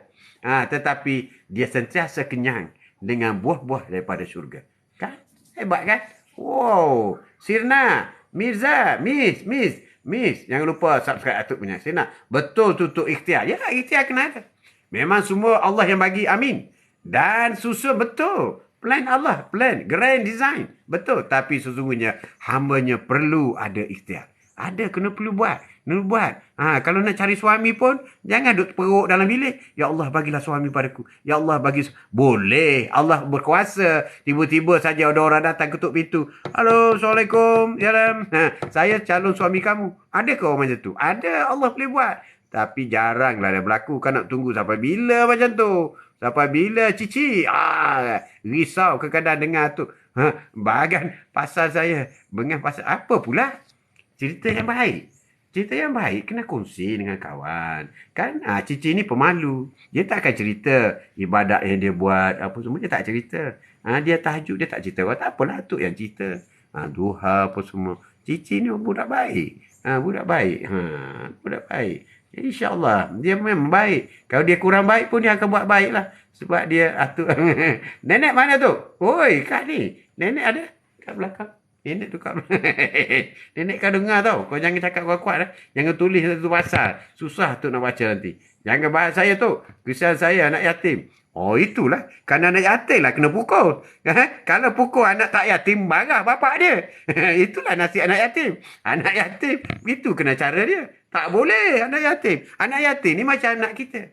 Speaker 1: Tetapi dia sentiasa kenyang dengan buah-buah daripada syurga. Kan? Hebat kan? Wow. Sirna. Mirza. Miss. Jangan lupa subscribe Atuk punya. Sirna. Betul tutup ikhtiar. Ya, ikhtiar kena ada. Memang semua Allah yang bagi. Amin. Dan susun betul. Plan Allah. Plan. Grand design. Betul. Tapi sesungguhnya hambanya perlu ada ikhtiar. Kena perlu buat. Kalau nak cari suami pun, jangan duduk peruk dalam bilik. Ya Allah, bagilah suami padaku. Ya Allah, bagi. Boleh. Allah berkuasa. Tiba-tiba saja ada orang datang ketuk pintu. Halo, Assalamualaikum. Saya calon suami kamu. Adakah orang macam tu? Ada. Allah boleh buat. Tapi jaranglah dia berlaku. Kan nak tunggu sampai bila macam tu? Sampai bila cici? Risau kadang-kadang dengar tu. Bahagian pasal saya. Dengan pasal apa pula? Cerita yang baik. Cerita yang baik kena kongsi dengan kawan. Kan? Cici ni pemalu. Dia tak akan cerita ibadat yang dia buat. Apa semua dia tak cerita. Dia tahajud, dia tak cerita. Tak apalah tu yang cerita. Duha apa semua. Cici ni budak baik. Budak baik. Budak baik. InsyaAllah. Dia memang baik. Kalau dia kurang baik pun dia akan buat baik lah. Sebab dia atuk. Nenek mana tu? Oi, Kak ni. Nenek ada kat belakang. Nenek tu kat belakang. Nenek kau dengar tau. Kau jangan cakap kuat-kuat lah. Jangan tulis satu pasal. Susah tu nak baca nanti. Jangan bahas saya tu. Kesian saya anak yatim. Oh itulah. Kerana anak yatim lah kena pukul. Kalau pukul anak tak yatim, marah bapak dia. Itulah nasib anak yatim. Anak yatim, itu kena cara dia. Tak boleh anak yatim. Anak yatim ni macam anak kita.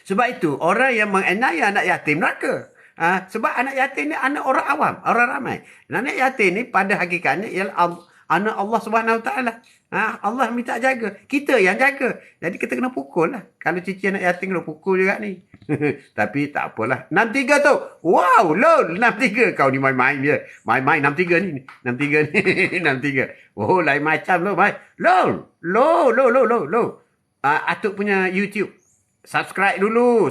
Speaker 1: Sebab itu, orang yang menganiaya anak yatim neraka. Sebab anak yatim ni anak orang awam. Orang ramai. Anak yatim ni pada hakikatnya ialah anak Allah Subhanahu Taala. Allah minta jaga. Kita yang jaga. Jadi kita kena pukul lah. Kalau cici anak yatim kena pukul juga ni. Tapi tak apalah. 63 tu. Wow, lol. 63. Kau ni main-main dia. Main-main 63 ni. 63 ni. 63. Oh, lain macam lo. Lol. Atuk punya YouTube. Subscribe dulu.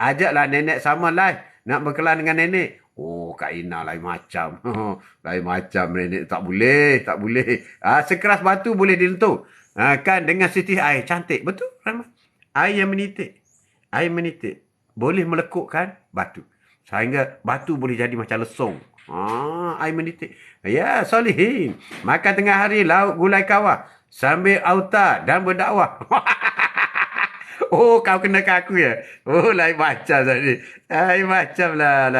Speaker 1: Ajaklah nenek sama live. Nak berkelan dengan nenek. Oh, Kak Ina lain macam. Lain macam nenek. Tak boleh. Sekeras batu boleh dilentur. Kan dengan siti air. Cantik. Betul, Rahmat? Air yang menitik. Boleh melekukkan batu. Sehingga batu boleh jadi macam lesung. Air menitik. Ya, Solehin. Makan tengah hari lauk gulai kawah. Sambil auta dan berdakwah. Oh, kau kena ke aku ya? Oh, lain macam tadi. Lain macam lah.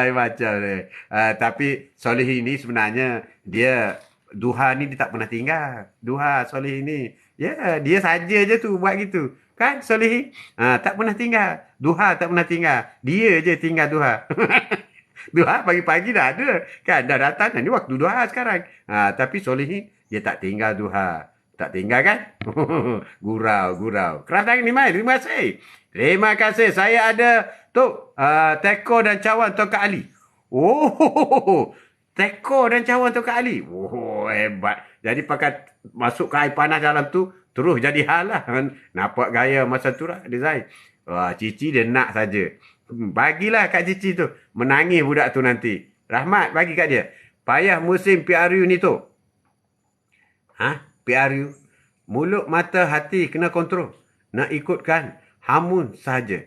Speaker 1: Tapi Solehin ni sebenarnya dia duha ni dia tak pernah tinggal. Duha Solehin ni. Ya, dia saja je tu buat gitu. Kan Solehin? Tak pernah tinggal. Duha tak pernah tinggal. Dia je tinggal duha. Duha pagi-pagi dah ada. Kan dah datang. Ni waktu duha sekarang. Tapi Solehin dia tak tinggal duha. Tak tinggal kan? Gurau. Keras tangan ni, Mai. Terima kasih. Saya ada tu teko dan cawan Tok Ali. Oh, teko dan cawan Tok Ali. Oh, hebat. Jadi pakai masuk ke air panas dalam tu, terus jadi hal lah. Nampak gaya masa tu lah, design. Wah, Cici dia nak saja. Bagilah kat Cici tu. Menangis budak tu nanti. Rahmat, bagi kat dia. Payah musim PRU ni tu. PRU. Mulut, mata, hati kena kontrol. Nak ikutkan hamun saja.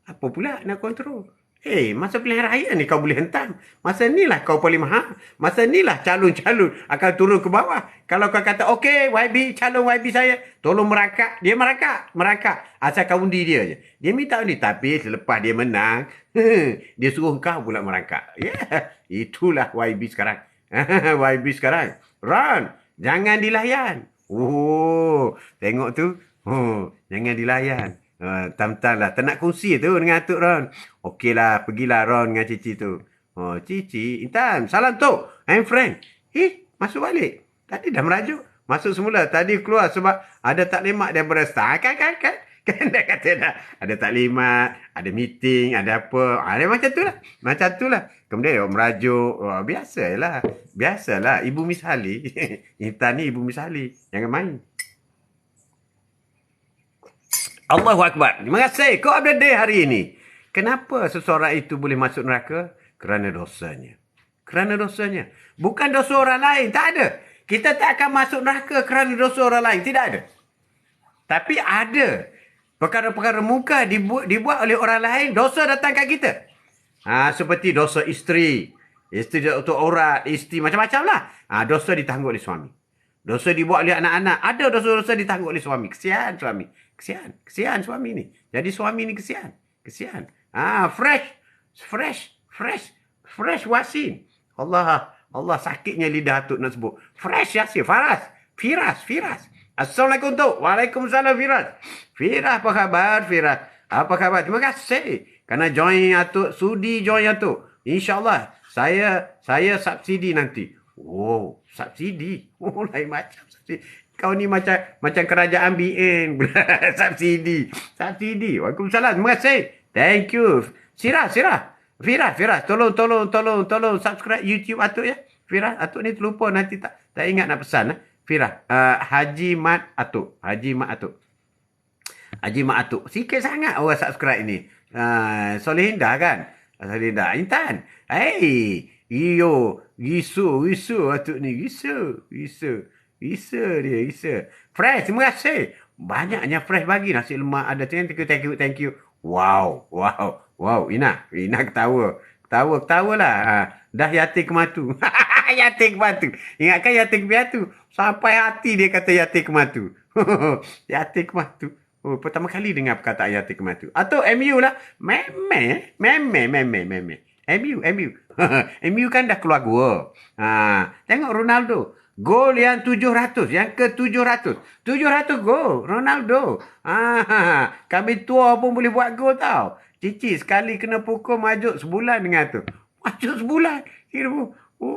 Speaker 1: Apa pula nak kontrol? Masa pilihan raya ni kau boleh hentam. Masa ni lah kau paling mahal. Masa ni lah calon-calon akan turun ke bawah. Kalau kau kata, okey YB, calon YB saya, tolong merakak. Dia merakak. Asal kau undi dia je. Dia minta undi. Tapi selepas dia menang, dia suruh kau pula merakak. Itulah YB sekarang. YB sekarang. Ron, jangan dilayan. Tengok tu. Jangan dilayan. Tam-tam lah. Tak nak kongsi tu dengan Atuk Ron. Okeylah, pergilah Ron dengan Cici tu. Cici, Intan, salam Tok. I'm friend. Masuk balik. Tadi dah merajuk. Masuk semula. Tadi keluar sebab ada taklimat daripada staff. Kan dah kata dah. Ada taklimat, ada meeting, ada apa. Ada macam tu lah. Kemudian merajuk. Biasalah. Ibu Miss Ali. Intan ni Ibu Miss Ali. Jangan main. Allahu Akbar. Terima kasih. Kau update day hari ini. Kenapa seseorang itu boleh masuk neraka? Kerana dosanya. Bukan dosa orang lain. Tak ada. Kita tak akan masuk neraka kerana dosa orang lain. Tidak ada. Tapi ada. Perkara-perkara muka dibuat oleh orang lain. Dosa datang kat kita. Seperti dosa isteri. Isteri untuk aurat. Isteri macam-macam lah. Dosa ditanggung oleh suami. Dosa dibuat oleh anak-anak. Ada dosa-dosa ditanggung oleh suami. Kesian suami. Kesian suami ni. Jadi suami ni kesian. Fresh wasin. Allah sakitnya lidah Atuk nak sebut. Fresh yasin. Firas. Assalamualaikum Tok. Waalaikumsalam Firas, apa khabar Firas? Apa khabar? Terima kasih. Kerana join Atuk. Sudi join Atuk. InsyaAllah. Saya subsidi nanti. Subsidi. Lain macam subsidi. Kau ni macam kerajaan BN. Subsidi. Waalaikumsalam. Terima kasih. Thank you. Sirah. Firas. Tolong subscribe YouTube Atuk ya. Firas, Atuk ni terlupa nanti tak ingat nak pesan. Firas. Haji Mat Atuk. Sikit sangat orang subscribe ni. Solehin dah kan? Solehin dah. Intan. Gisu Atuk ni. Gisu dia. Fresh, terima kasih. Banyaknya fresh bagi nasi lemak ada. Thank you. Wow. Ina ketawa lah. Dah yatim kematu. Yatim kematu. Ingatkan yatim kematu. Sampai hati dia kata yatim kematu. Yatim kematu. Pertama kali dengar perkataan yatim kematu. Atau MU lah. Meme. MU. MU kan dah keluar gua. Tengok Ronaldo. Gol yang 700. Yang ke 700. 700 gol. Ronaldo. Kami tua pun boleh buat gol tau. Cici sekali kena pukul majuk sebulan dengan tu. Majuk sebulan. Kira pun.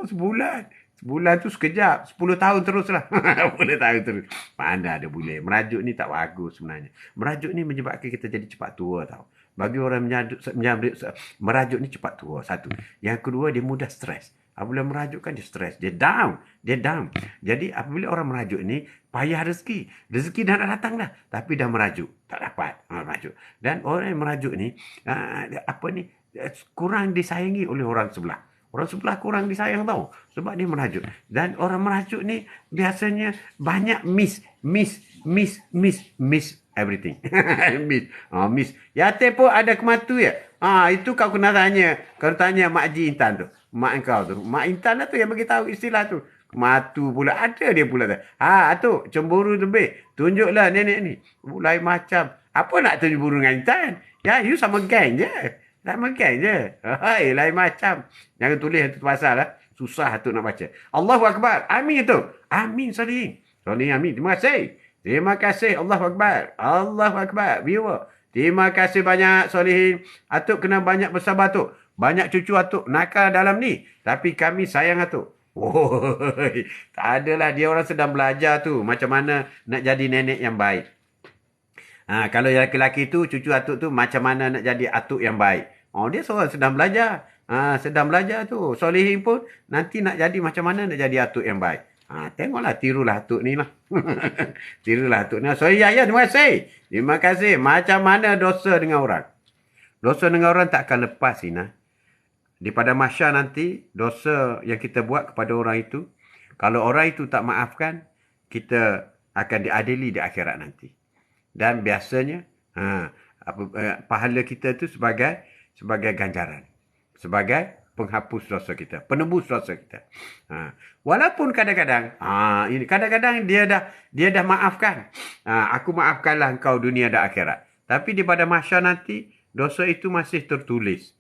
Speaker 1: Sebulan. Sebulan tu sekejap. 10 tahun terus lah. 10 tahun terus. Mana ada boleh. Merajuk ni tak bagus sebenarnya. Merajuk ni menyebabkan kita jadi cepat tua tau. Bagi orang merajuk ni cepat tua. Satu. Yang kedua dia mudah stres. Apabila merajuk kan dia stres. Dia down. Jadi apabila orang merajuk ni payah rezeki. Rezeki dah datang dah. Tapi dah merajuk. Tak dapat merajuk. Dan orang yang merajuk ni kurang disayangi oleh orang sebelah. Orang sebelah kurang disayang tau. Sebab dia merajuk. Dan orang merajuk ni biasanya banyak miss everything. Miss. Yatim pun ada kematu ya. Itu kau kena tanya. Kau tanya Mak Haji Intan tu. Mak kau tu. Mak Intan lah tu yang bagi tahu istilah tu. Kematu pula. Ada dia pula tu. Atuk, cemburu lebih. Tunjuklah nenek ni. Mulai macam. Apa nak cemburu dengan Intan? Ya, you sama geng je. Lain macam. Jangan tulis itu pasal lah. Susah tu nak baca. Allahu Akbar. Amin tu. Amin Solihin. Amin. Terima kasih. Allahu Akbar. Viewer. Terima kasih banyak Solihin. Atuk kena banyak bersabar tu. Banyak cucu Atuk nakal dalam ni. Tapi kami sayang Atuk. Tak adalah. Dia orang sedang belajar tu. Macam mana nak jadi nenek yang baik. Kalau lelaki-lelaki tu, cucu Atuk tu macam mana nak jadi Atuk yang baik. Dia seorang sedang belajar. Sedang belajar tu. Solihin pun nanti nak jadi macam mana nak jadi Atuk yang baik. Tengoklah, tirulah Atuk ni lah. Tirulah Atuk ni. Sorry Yahya, terima kasih. Macam mana dosa dengan orang? Dosa dengan orang tak akan lepas, Ina. Di pada mahsyar nanti, dosa yang kita buat kepada orang itu, kalau orang itu tak maafkan, kita akan diadili di akhirat nanti. Dan biasanya, pahala kita itu sebagai ganjaran. Sebagai penghapus dosa kita, penebus dosa kita. Walaupun kadang-kadang, dia dah maafkan. Aku maafkanlah engkau dunia dan akhirat. Tapi di pada mahsyar nanti, dosa itu masih tertulis.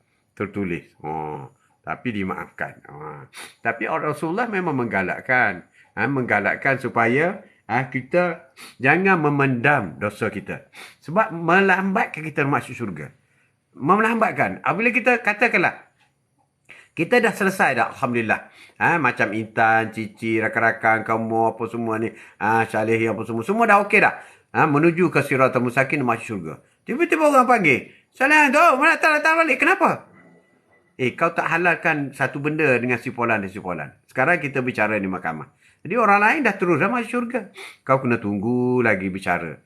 Speaker 1: Tapi dimaafkan. Tapi Rasulullah memang menggalakkan supaya kita jangan memendam dosa kita. Sebab melambatkan kita masuk syurga. Melambatkan. Apabila kita katakanlah, kita dah selesai dah, Alhamdulillah. Macam Intan, Cici, rakan-rakan, kamu apa semua ni, Syalih apa semua dah okey dah. Menuju ke Siratal Mustaqim masuk syurga. Tiba-tiba orang panggil, Salam tu, mana tak balik? Kenapa? Kau tak halalkan satu benda dengan si Polan dan si Polan. Sekarang kita bicara di mahkamah. Jadi orang lain dah terus dah masuk syurga. Kau kena tunggu lagi bicara.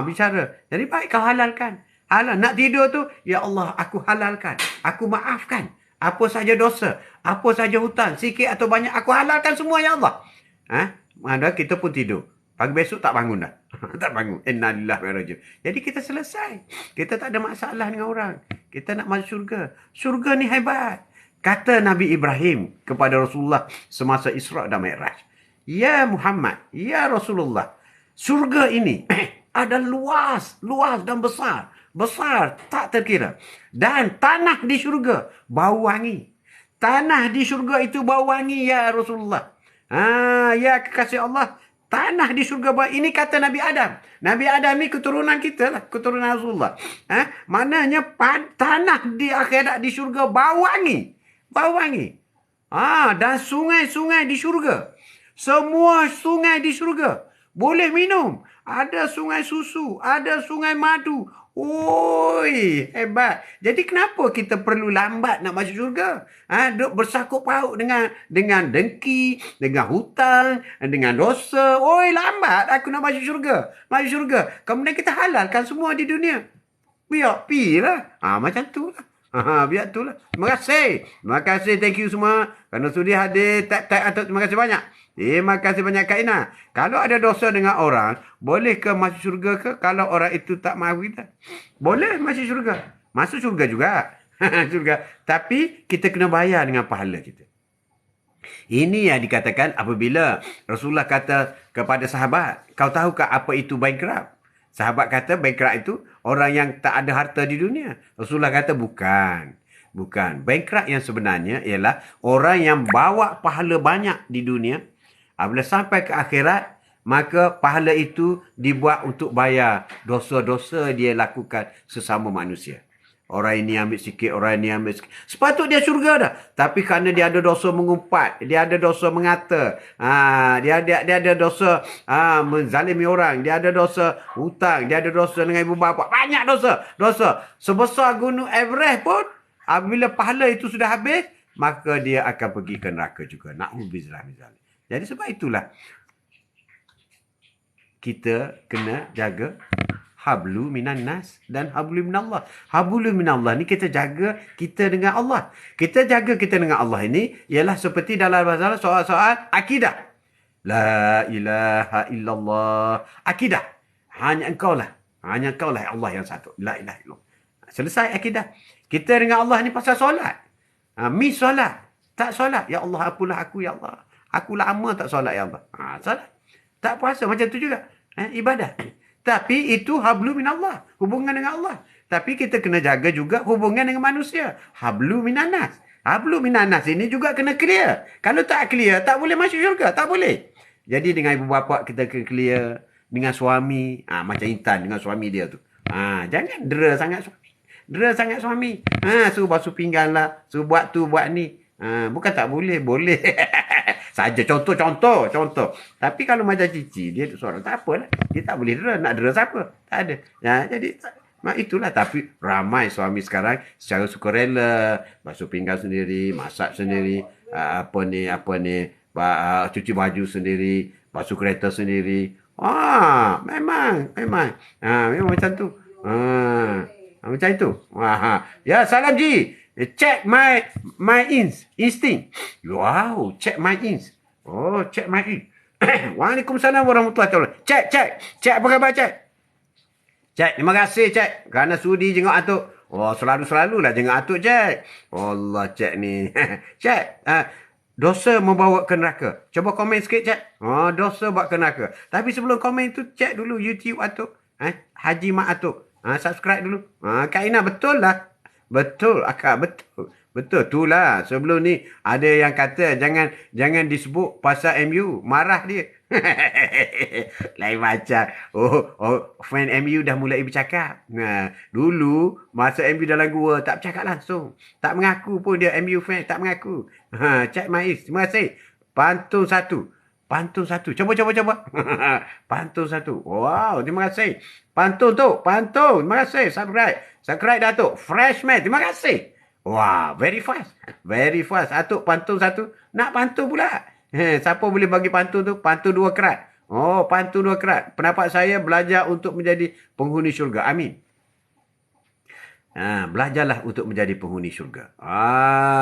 Speaker 1: Bicara. Jadi baik kau halalkan. Halal. Nak tidur tu, ya Allah, aku halalkan. Aku maafkan. Apa saja dosa. Apa saja hutang. Sikit atau banyak. Aku halalkan semua, ya Allah. Mana kita pun tidur. Pagi besok tak bangun dah. Tak bangun. Innalillahi wa inna ilaihi raji'un. Jadi kita selesai. Kita tak ada masalah dengan orang. Kita nak masuk syurga. Syurga ni hebat. Kata Nabi Ibrahim kepada Rasulullah semasa Isra' dan Mi'raj. Ya Muhammad, ya Rasulullah. Syurga ini ada luas dan besar. Besar, tak terkira. Dan tanah di syurga bau wangi. Tanah di syurga itu bau wangi, ya Rasulullah. Ya kekasih Allah. Tanah di syurga bau. Ini kata Nabi Adam. Nabi Adam ni keturunan kita lah. Keturunan Rasulullah. Maknanya tanah di akhirat di syurga bau wangi. Bau wangi. Dan sungai-sungai di syurga. Semua sungai di syurga. Boleh minum. Ada sungai susu. Ada sungai madu. Oi, hebat. Jadi kenapa kita perlu lambat nak masuk syurga? Duk bersakut paut dengan dengki, dengan hutang, dengan dosa. Oi, lambat aku nak masuk syurga. Masuk syurga. Kemudian kita halalkan semua di dunia. Biar pi lah. Macam tu lah. Biar tu lah. Terima kasih. Terima kasih. Thank you semua. Kerana sudi hadir. Terima kasih banyak. Terima kasih banyak Kak Ina. Kalau ada dosa dengan orang, boleh ke masuk syurga ke? Kalau orang itu tak maaf kita? Boleh masuk syurga. Masuk syurga juga. Syurga. Tapi kita kena bayar dengan pahala kita. Ini yang dikatakan apabila Rasulullah kata kepada sahabat, kau tahukah apa itu bankrupt? Sahabat kata bankrupt itu orang yang tak ada harta di dunia. Rasulullah kata bukan. Bankrupt yang sebenarnya ialah orang yang bawa pahala banyak di dunia. Apabila sampai ke akhirat, maka pahala itu dibuat untuk bayar dosa-dosa dia lakukan sesama manusia. Orang ini ambil sikit, orang ini ambil sikit. Sepatut dia syurga dah. Tapi kerana dia ada dosa mengumpat, dia ada dosa mengata, dia ada dosa menzalimi orang, dia ada dosa hutang, dia ada dosa dengan ibu bapa. Banyak dosa. Sebesar gunung Everest pun, apabila pahala itu sudah habis, maka dia akan pergi ke neraka juga. Na'udzubillah min zalik. Jadi sebab itulah kita kena jaga hablu minan nas dan hablu minallah. Hablu minallah ni kita jaga kita dengan Allah. Kita jaga kita dengan Allah ini ialah seperti dalam bahasa soal-soal akidah. La ilaha illallah. Akidah. Hanya engkau lah Allah yang satu. La ilaha illallah. Selesai akidah. Kita dengan Allah ni pasal solat. Miss solat. Tak solat. Ya Allah, apalah aku, ya Allah. Aku lama tak solat, ya Allah. Solat. Tak puasa. Macam tu juga. Ibadah. Tapi itu hablu minallah. Hubungan dengan Allah. Tapi kita kena jaga juga hubungan dengan manusia. Hablu minanas. Hablu minanas ini juga kena clear. Kalau tak clear, tak boleh masuk syurga. Tak boleh. Jadi dengan ibu bapa kita kena clear. Dengan suami. Macam Intan dengan suami dia tu. Jangan dera sangat suami. Dera sangat suami. Suruh basuh pinggan lah. Suruh buat tu, buat ni. Bukan tak boleh. Boleh. Saja contoh. Tapi kalau macam Cici, dia tu seorang, tak apalah. Dia tak boleh dera. Nak dera siapa? Tak ada. Jadi itulah. Tapi ramai suami sekarang secara sukarela. Basuh pinggan sendiri. Masak sendiri. Cuci baju sendiri. Basuh kereta sendiri. Memang macam tu. Macam itu. Ya, salam Ji. Check my instinct. Wow, check my ins. Oh, check my in. Waalaikumsalam warahmatullahi wabarakatuh. Cek apa khabar cek? Cek, terima kasih cek. Kerana sudi jenguk atuk. Oh, selalu-selalulah jenguk atuk cek. Allah cek ni. Cek, dosa membawa ke neraka. Cuba komen sikit cek. Oh, dosa bawa ke neraka. Tapi sebelum komen tu, cek dulu YouTube atuk. Haji Mak atuk. Subscribe dulu. Kak Ina, betul lah. Betul, akak betul. Betul, itulah. Sebelum ni ada yang kata jangan disebut pasal MU. Marah dia. Lain macam. Oh, fan MU dah mulai bercakap. Dulu masa MU dalam gua tak bercakap langsung. Tak mengaku pun dia MU fan, tak mengaku. Cik Mais, terima kasih. Pantun satu. Cuba. Pantun satu. Wow, terima kasih. Pantun. Terima kasih. Subscribe dah tu. Freshman, terima kasih. Wah, very fast. Atuk pantun satu. Nak pantun pula. Siapa boleh bagi pantun tu? Pantun 2 kerat. Oh, pantun 2 kerat. Pendapat saya belajar untuk menjadi penghuni syurga. Amin. Belajarlah untuk menjadi penghuni syurga.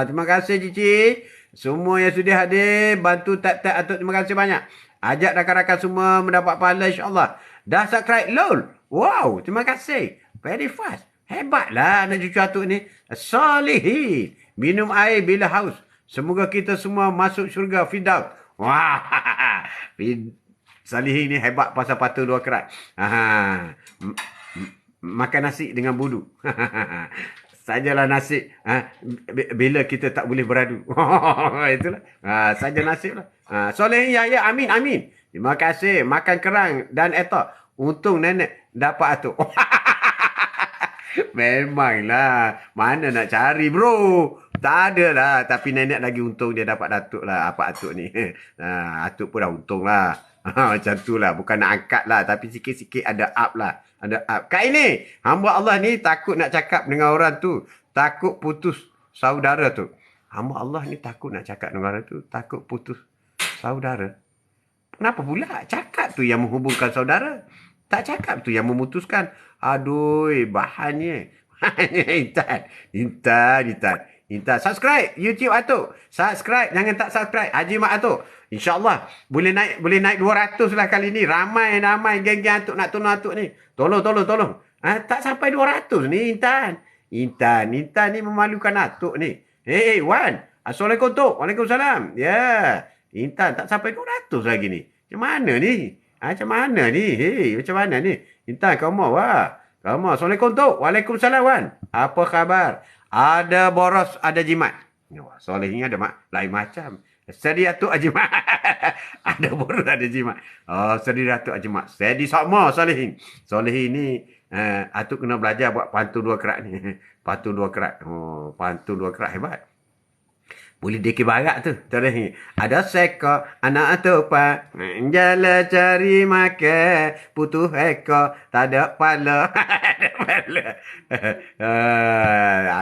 Speaker 1: Terima kasih Cici. Semua yang sudah hadir, bantu tap-tap atuk. Terima kasih banyak. Ajak rakan-rakan semua mendapat pahala insyaAllah. Dah subscribe? Lol. Wow, terima kasih. Very fast. Hebatlah anak cucu atuk ni. Salihin. Minum air bila haus. Semoga kita semua masuk syurga Firdaus. Wah. Salihin ni hebat pasal patu 2 kerat. Makan nasi dengan bulu. Sajalah nasi. Bila kita tak boleh beradu. Itulah. Saja nasib lah. Salihin ya. Amin. Terima kasih. Makan kerang dan etok. Untung nenek dapat atuk. Memanglah. Mana nak cari bro. Tak ada lah. Tapi nenek lagi untung dia dapat datuk lah. Apa atuk ni. Atuk pun dah untung lah. Macam tu lah. Bukan nak angkat lah. Tapi sikit-sikit ada up lah. Ada up. Kak ini. Hamba Allah ni takut nak cakap dengan orang tu. Takut putus saudara tu. Hamba Allah ni takut nak cakap dengan orang tu. Takut putus saudara. Kenapa pula? Cakap tu yang menghubungkan saudara. Tak cakap tu yang memutuskan. Aduh, bahannya. Intan. Subscribe YouTube atuk. Subscribe. Jangan tak subscribe. Haji Mak atuk. InsyaAllah. Boleh naik 200 lah kali ni. Ramai geng-geng atuk nak tolong atuk ni. Tolong. Tak sampai 200 ni Intan. Intan ni memalukan atuk ni. Hey, Wan. Assalamualaikum tok. Waalaikumsalam. Ya. Intan tak sampai 200 lagi ni. Macam mana ni? Macam mana ni? Macam mana ni? Intan, kau mau wah. Kau mau. Assalamualaikum tok. Waalaikumsalam Wan. Apa khabar? Ada boros, ada jimat. Wah, Solehin ada lain macam. Sedih atuk ajimat. Ada boros, ada jimat. Oh, sedih atuk ajimat. Sedih sama Solehin. Solehin ni atuk kena belajar buat pantun 2 kerat ni. Pantun 2 kerat. Oh, pantun 2 kerat hebat. Boleh dikir barat tu. Terus ada seka anak tupak. Jala cari makan. Putus eka. Tak ada pala.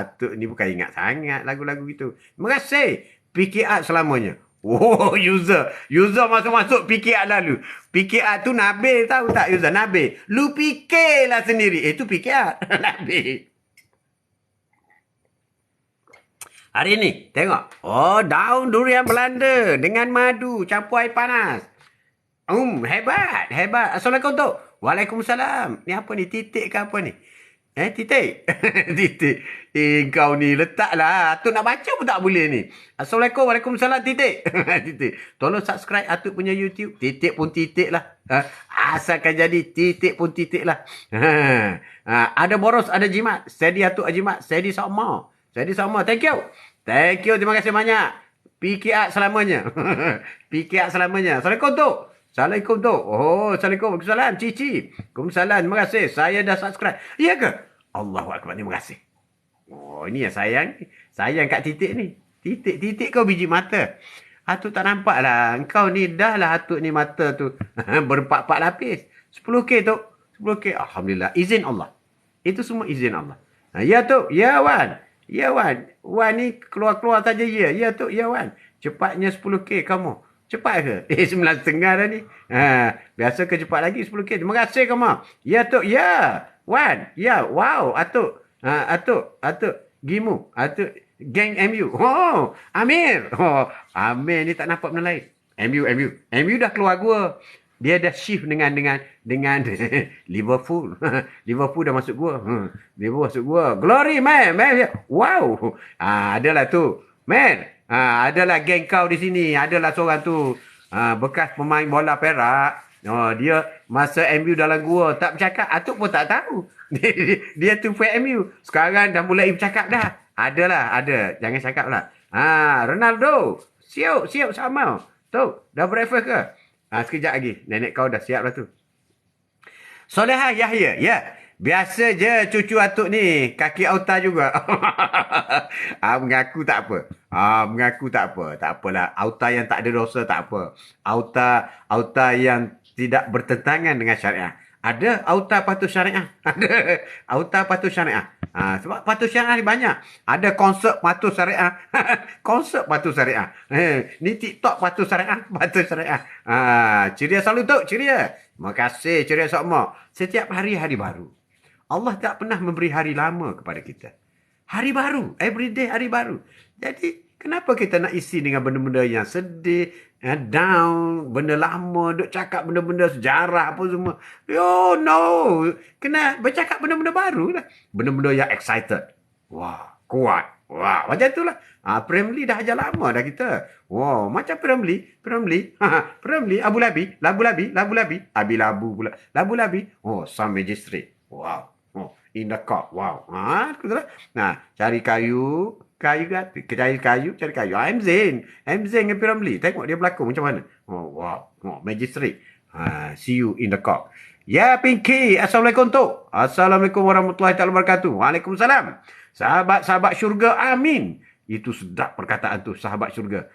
Speaker 1: Atuk ni bukan ingat sangat lagu-lagu gitu. Terima kasih. PKR selamanya. Oh, user masuk-masuk PKR lalu. PKR tu Nabil tahu tak user? Nabil. Lu fikirlah sendiri. Itu PKR. Nabil. Hari ni, tengok. Oh, daun durian Belanda dengan madu campur air panas. Hebat. Assalamualaikum tok. Waalaikumsalam. Ni apa ni? Titik ke apa ni? Titik? Titik. Kau ni letaklah. Atuk nak baca pun tak boleh ni. Assalamualaikum. Waalaikumsalam. Titik. Titik. Tolong subscribe Atuk punya YouTube. Titik pun titik lah. Asalkan jadi titik pun titik lah. Ada boros, ada jimat. Sedi Atuk jimat. Sedi sama. Thank you. Terima kasih banyak. PKR selamanya. PKR selamanya. Assalamualaikum tok. Oh, Assalamualaikum. Waalaikumsalam. Cici. Waalaikumsalam. Terima kasih. Saya dah subscribe. Ya ke? Allahu Akbar. Terima kasih. Oh, ini yang sayang. Sayang kat titik ni. Titik kau biji mata. Atuk tak nampak lah. Engkau ni dah lah atuk ni mata tu. Berempat-empat lapis. 10K tok. 10K. Alhamdulillah. Izin Allah. Itu semua izin Allah. Ya tok. Ya Wan. Wan ni keluar saja ya. Ya tok. Ya Wan. Cepatnya 10K kamu. Cepat ke? 9.5 dah ni. Biasa ke cepat lagi 10K. Terima kasih kamu. Ya tok. Ya. Wan. Ya. Wow. Atuk. Atuk. Gimu. Atuk. Geng MU. Oh, Amir. Oh, Amir ni tak nampak benda lain. MU dah keluar gua. Dia dah shift dengan Liverpool. Liverpool dah masuk gua. Liverpool masuk gua. Glory man. Wow. Adalah tu. Man. Adalah geng kau di sini. Adalah seorang tu. Bekas pemain bola Perak. Oh, dia masa MU dalam gua tak bercakap. Atuk pun tak tahu. Dia tu fan MU. Sekarang dah mulai bercakap dah. Ada. Jangan cakap lah. Ronaldo. Siap sama. Tu, dah breakfast ke? Sekejap lagi. Nenek kau dah siap lah tu. Solehah Yahya. Ya. Biasa je cucu atuk ni. Kaki auta juga. Mengaku tak apa. Tak apalah. Auta yang tak ada dosa tak apa. Auta yang tidak bertentangan dengan syariah. Ada auta patuh syariah. Ada auta patuh syariah. Sebab patuh syariah ni banyak. Ada konsep patuh syariah. Konsep patuh syariah. Ni TikTok patuh syariah. Patuh syariah. Ceria selalu tu. Ceria. Terima kasih ceria semua. Setiap hari baru. Allah tak pernah memberi hari lama kepada kita. Hari baru. Everyday hari baru. Jadi kenapa kita nak isi dengan benda-benda yang sedih, down, benda lama, duk cakap benda-benda sejarah apa semua. No. Kena bercakap benda-benda baru lah. Benda-benda yang excited. Wah, kuat. Wah, macam tu lah. Premier League dah ajar lama dah kita. Wow, macam Premier League. Abu Labi. Abi Labu pula. Labu Labi. Oh, Sun Magistrate. Wow. Oh, in the court. Wow. Cari kayu. Cari kayu. I'm Zain dengan Piramli. Tengok dia berlakon macam mana. Oh, wow. Oh, Magistrate. See you in the court. Ya, Pinky. Assalamualaikum, Tok. Assalamualaikum warahmatullahi wabarakatuh. Waalaikumsalam. Sahabat syurga. Amin. Itu sedap perkataan tu. Sahabat syurga.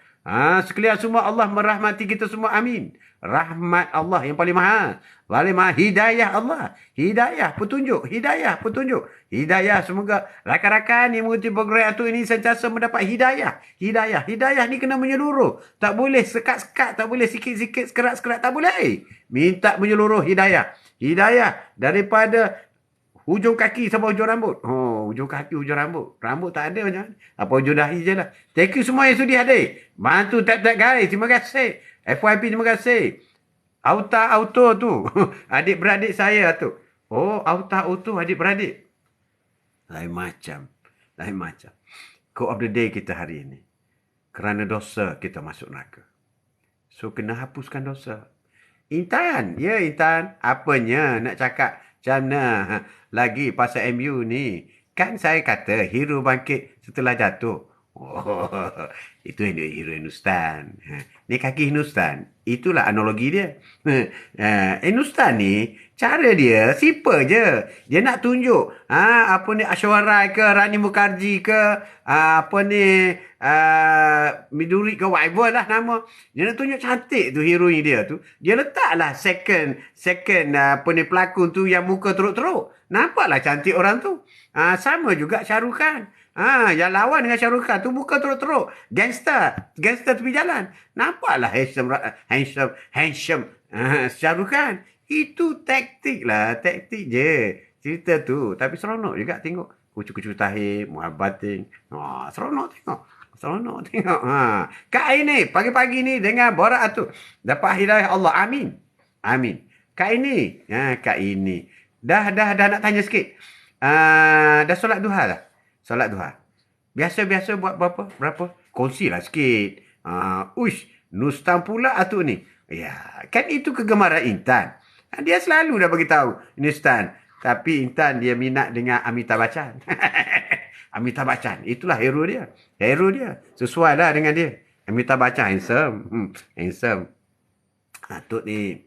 Speaker 1: Sekalian semua Allah merahmati kita semua. Amin. Rahmat Allah yang paling mahal. Hidayah Allah. Hidayah petunjuk. Hidayah semoga rakan-rakan yang mengikuti program itu ini sentiasa mendapat hidayah. Hidayah ni kena menyeluruh. Tak boleh sekat-sekat. Tak boleh sikit-sikit, sekerat-sekerat. Tak boleh. Minta menyeluruh hidayah. Hidayah daripada hujung kaki sampai hujung rambut. Oh, hujung kaki, hujung rambut. Rambut tak ada macam mana. Apa hujung dahi je lah. Thank you semua yang sudi hadir. Bantu tap-tap guys. Terima kasih. FYP terima kasih. Auto tu. Adik-beradik saya tu. Oh, auto adik-beradik. Lain macam. Quote of the day kita hari ini. Kerana dosa kita masuk neraka. So, kena hapuskan dosa. Intan. Ya, Intan. Apanya nak cakap macam mana lagi pasal MU ni? Kan saya kata hero bangkit setelah jatuh. Oh, itu hero Hindustan. Ni kaki Hindustan. Itulah analogi dia. Hindustan ni, cara dia simple je. Dia nak tunjuk apa ni Aishwarya ke, Rani Mukherjee ke, apa ni Midori ke, whatever lah nama. Dia nak tunjuk cantik tu hero dia tu. Dia letaklah second apa ni pelakon tu yang muka teruk-teruk. Nampaklah cantik orang tu. Sama juga Shah Rukh Khan. Yang lawan dengan Shah Rukh Khan tu muka teruk-teruk. Gangster tepi jalan. Nampaklah handsome Shah Rukh Khan. Itu taktik je. Cerita tu. Tapi seronok juga tengok. Kucu-kucu tahi, muhabbating. Seronok tengok. Kak ini, pagi-pagi ni dengan borak tu. Dapat hidayah Allah. Amin. Kak ini. Dah nak tanya sikit. Dah solat duha dah? Solat duha. Biasa buat berapa? Kongsilah sikit. Nustan pula tu ni. Ya, kan itu kegemaran Intan. Dia selalu dah bagi tahu Nustan. Tapi Intan dia minat dengan Amitabh Bachchan. Amitabh Bachchan. Itulah hero dia. Sesuai lah dengan dia. Amitabh Bachchan handsome. Atuk ni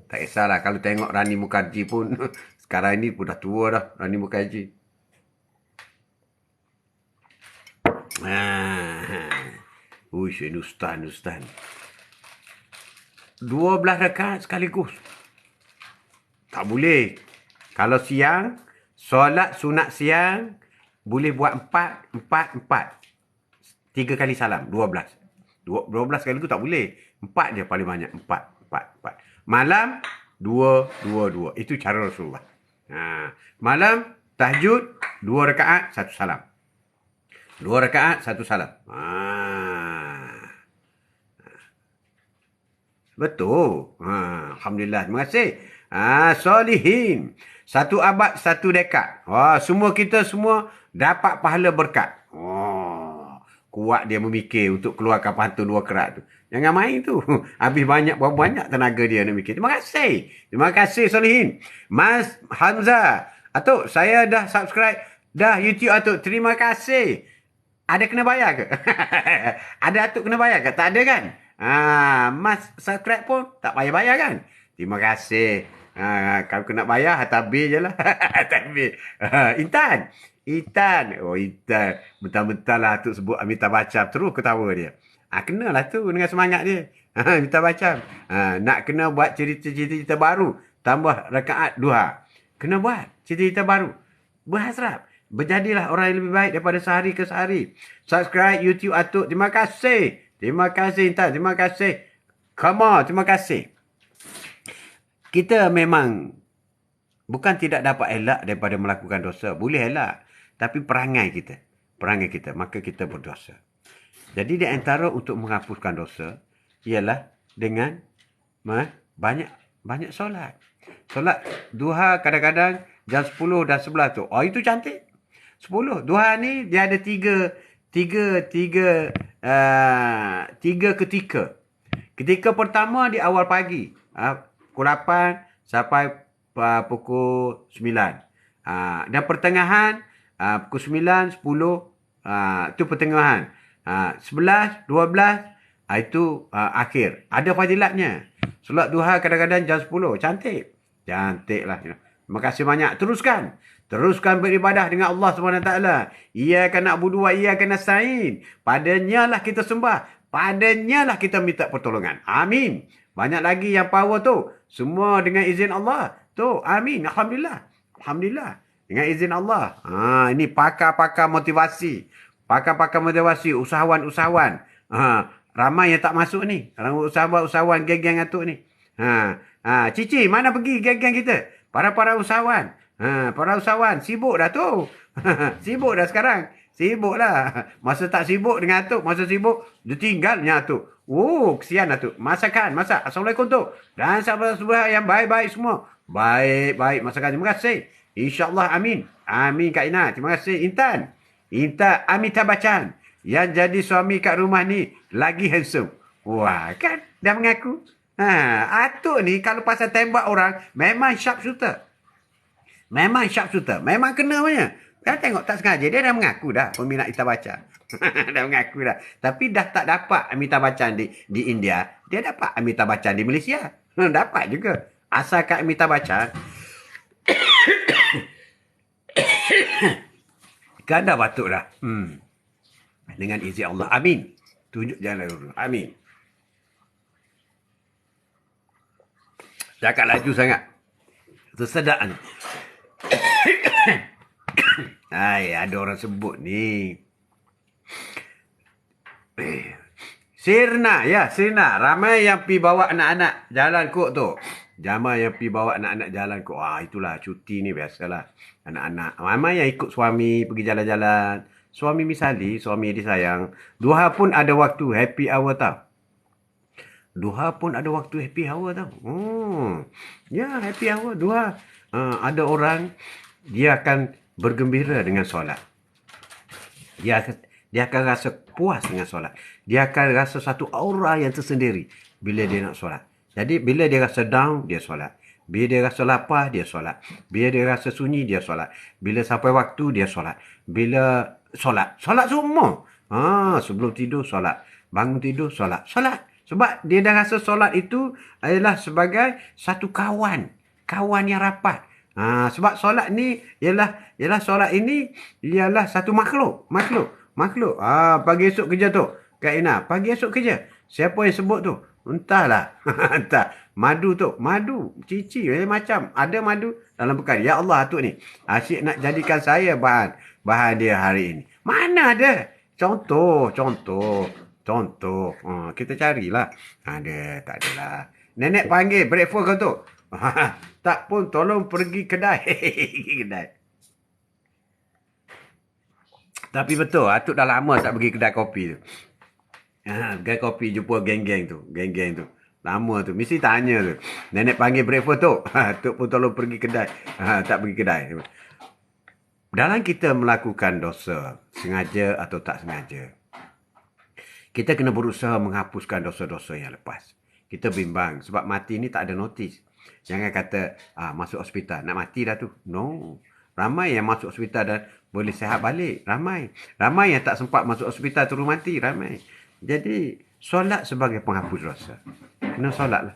Speaker 1: tak kisahlah kalau tengok Rani Mukherjee pun sekarang ni pun dah tua dah Rani Mukherjee. Nustan. 12 rakaat sekaligus. Tak boleh. Kalau siang, solat sunat siang, boleh buat 4. 3 kali salam, 12. 12 sekaligus tak boleh. 4 je paling banyak. 4. Malam, 2. Itu cara Rasulullah. Malam, tahajud, 2 rakaat, 1 salam. 2 rakaat, 1 salam. Betul. Alhamdulillah. Terima kasih. Solihin. 1 abad, 1 dekad. Wah, semua kita semua dapat pahala berkat. Kuat dia memikir untuk keluarkan pantun 2 kerat tu. Jangan main tu. Habis berapa banyak tenaga dia nak mikir. Terima kasih. Terima kasih Solihin. Mas Hamzah. Atuk, saya dah subscribe dah YouTube Atuk. Terima kasih. Ada kena bayar ke? Ada Atuk kena bayar ke? Tak ada kan? Mas subscribe pun tak payah bayar kan? Terima kasih. Kalau kena bayar, hantar bil je lah. Hantar bil. Intan. Oh, Intan. Bentar-bentar lah Atuk sebut Amitabh Bachchan. Terus ketawa dia. Kenalah tu dengan semangat dia. Amitabh Bachchan. Nak kena buat cerita-cerita baru. Tambah rakaat duha. Kena buat cerita-cerita baru. Berhasrat. Berjadilah orang yang lebih baik daripada sehari ke sehari. Subscribe YouTube Atuk. Terima kasih. Terima kasih Intan. Terima kasih. Come on. Terima kasih. Kita memang bukan tidak dapat elak daripada melakukan dosa. Boleh elak. Tapi perangai kita. Maka kita berdosa. Jadi di antara untuk menghapuskan dosa ialah dengan banyak solat. Solat duha kadang-kadang jam 10 dan 11 tu. Itu cantik. 10. Duha ni dia ada tiga ketika. Ketika pertama di awal pagi. Pukul 8 sampai pukul 9. Dan pertengahan pukul 9, 10 itu pertengahan. 11, 12 itu akhir. Ada fadilatnya. Solat duha kadang-kadang jam 10. Cantik. Cantiklah. Terima kasih banyak. Teruskan beribadah dengan Allah SWT. Iyyaka na'budu wa iyyaka nasta'in. Padanya lah kita sembah. Padanya lah kita minta pertolongan. Amin. Banyak lagi yang power tu. Semua dengan izin Allah. Tu, amin. Alhamdulillah. Dengan izin Allah. Ini pakar-pakar motivasi. Usahawan. Ramai yang tak masuk ni. Usahawan geng-geng Atuk ni. Cici, mana pergi geng-geng kita? Para usahawan. Para usahawan. Sibuk dah tu. Sibuk dah sekarang. Sibuk lah. Masa tak sibuk dengan Atuk. Masa sibuk, dia tinggalnya Atuk. Kesian Atuk. Masak. Assalamualaikum tu. Dan sahabat-sahabat yang baik-baik semua. Baik. Masakan. Terima kasih. InsyaAllah. Amin. Amin Kak Ina. Terima kasih. Intan Amitabh Bachchan. Yang jadi suami kat rumah ni lagi handsome. Wah, kan? Dah mengaku. Atuk ni kalau pasal tembak orang, memang sharp shooter. Memang kena punya. Kan tengok tak sengaja. Dia dah mengaku dah peminat Amitabh Bachchan. Dah mengaku dah. Tapi dah tak dapat Amitabh Bachchan di India. Dia dapat Amitabh Bachchan di Malaysia. Dapat juga. Asalkan Amitabh Bachchan kan dah batuk dah. Dengan izin Allah. Amin. Tunjuk jalan dulu. Amin. Cakap laju sangat. Tersedak ni. Ada orang sebut ni. Sirna. Ramai yang pergi bawa anak-anak jalan kok tu. Itulah cuti ni biasalah. Anak-anak. Ramai yang ikut suami pergi jalan-jalan. Suami misali, suami disayang. Duha pun ada waktu happy hour tau. Happy hour. Duha. Ada orang, dia akan bergembira dengan solat. Dia akan rasa puas dengan solat. Dia akan rasa satu aura yang tersendiri bila dia nak solat. Jadi, bila dia rasa down, dia solat. Bila dia rasa lapar, dia solat. Bila dia rasa sunyi, dia solat. Bila sampai waktu, dia solat. Bila solat semua. Sebelum tidur, solat. Bangun tidur, solat. Sebab dia dah rasa solat itu adalah sebagai satu kawan yang rapat. Sebab solat ni ialah solat ini ialah satu makhluk. Pagi esok kerja tu. Kak Ina, pagi esok kerja. Siapa yang sebut tu? Entahlah. Entah. Madu. Cici. Macam. Ada madu dalam bekal. Ya Allah Atuk ni. Asyik nak jadikan saya bahan dia hari ini. Mana ada? Contoh. Kita carilah. Ada. Tak adalah. Nenek panggil breakfast kau tu. Tak pun tolong pergi kedai. Tapi betul, Atuk dah lama tak pergi kedai kopi tu. Kedai kopi jumpa geng-geng tu. Geng-geng tu. Lama tu. Mesti tanya tu. Nenek panggil breakfast tu. Atuk pun tolong pergi kedai. Tak pergi kedai. Dalam kita melakukan dosa, sengaja atau tak sengaja, kita kena berusaha menghapuskan dosa-dosa yang lepas. Kita bimbang sebab mati ni tak ada notis. Jangan kata masuk hospital, nak mati dah tu. No. Ramai yang masuk hospital dan boleh sihat balik. Ramai. Ramai yang tak sempat masuk hospital terus mati. Ramai. Jadi, solat sebagai penghapus dosa. Kena solat lah.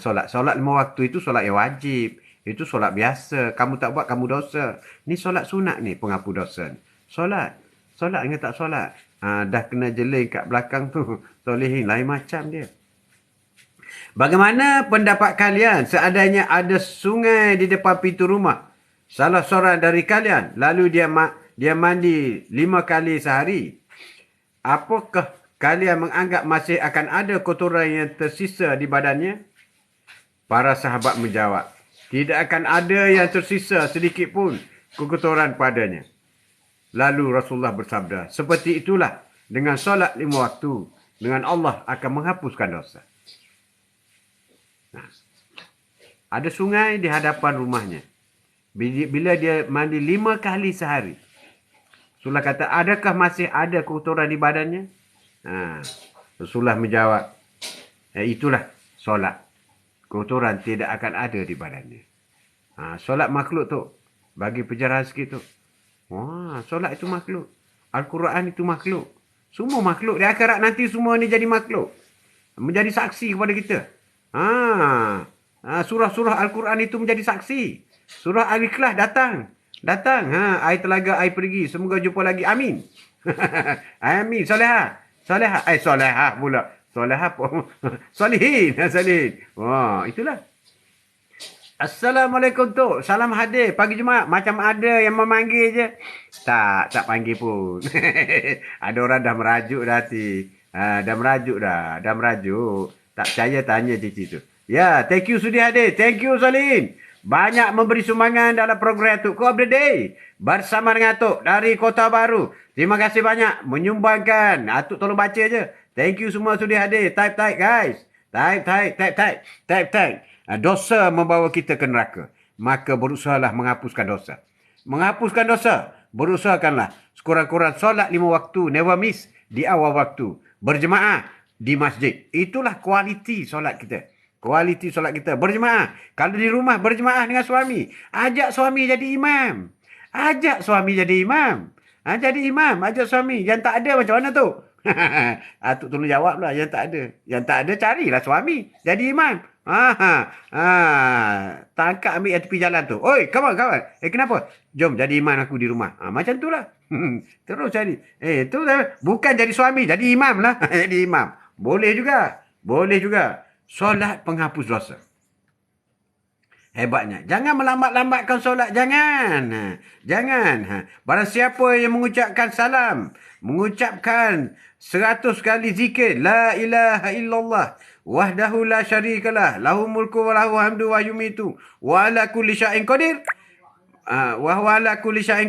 Speaker 1: Solat. Solat 5 waktu itu solat yang wajib. Itu solat biasa. Kamu tak buat, kamu dosa. Ni solat sunat ni, penghapus dosa. Solat. Solat dengan tak solat. Dah kena jeling kat belakang tu. Solehin, lain macam dia. Bagaimana pendapat kalian seandainya ada sungai di depan pintu rumah salah seorang dari kalian, lalu dia mandi 5 kali sehari? Apakah kalian menganggap masih akan ada kotoran yang tersisa di badannya? Para sahabat menjawab, tidak akan ada yang tersisa sedikit pun kotoran padanya. Lalu Rasulullah bersabda, seperti itulah dengan solat 5 waktu, dengan Allah akan menghapuskan dosa. Ada sungai di hadapan rumahnya. Bila dia mandi 5 kali sehari, Rasulullah kata, adakah masih ada kotoran di badannya? Rasulullah menjawab, itulah solat. Kotoran tidak akan ada di badannya. Solat makhluk tu. Bagi penjelasan sikit tu. Solat itu makhluk. Al-Quran itu makhluk. Semua makhluk. Di akhirat nanti semua ni jadi makhluk. Menjadi saksi kepada kita. Surah-surah Al-Quran itu menjadi saksi. Surah Al-Ikhlas datang. Air telaga, air pergi. Semoga jumpa lagi. Amin. Amin. Solehah. Solehah pula. Solehah pun. Solihin. Itulah. Assalamualaikum tu. Salam hadir. Pagi Jumaat. Macam ada yang memanggil je. Tak panggil pun. Ada orang dah merajuk dah hati. Dah merajuk. Tak percaya tanya cici tu. Ya, thank you sudi hadir. Thank you Solihin. Banyak memberi sumbangan dalam program Atuk Quote of the Day. Bersama dengan Atuk dari Kota Baru. Terima kasih banyak menyumbangkan. Atuk tolong baca je. Thank you semua sudi hadir. Type guys. Type. Dosa membawa kita ke neraka. Maka berusahalah menghapuskan dosa. Berusahakanlah sekurang-kurang solat 5 waktu. Never miss di awal waktu. Berjemaah di masjid. Itulah kualiti solat kita. Berjemaah. Kalau di rumah berjemaah dengan suami. Ajak suami jadi imam. Ajak suami. Yang tak ada macam mana tu? Atuk tolong jawab lah. Yang tak ada carilah suami. Jadi imam. Tangkap ambil yang tepi jalan tu. Oi, kawan. Kenapa? Jom jadi imam aku di rumah. Macam tu lah. Terus jadi. Tu bukan jadi suami. Jadi imam lah. Jadi imam. Boleh juga. Solat penghapus dosa. Hebatnya. Jangan melambat-lambatkan solat. Jangan. Barang siapa yang mengucapkan salam, mengucapkan 100 kali zikir, La ilaha illallah, wahdahu la syarikalah, lahu mulku wa lahu hamdu wa yumitu, wa ala kulli syai'in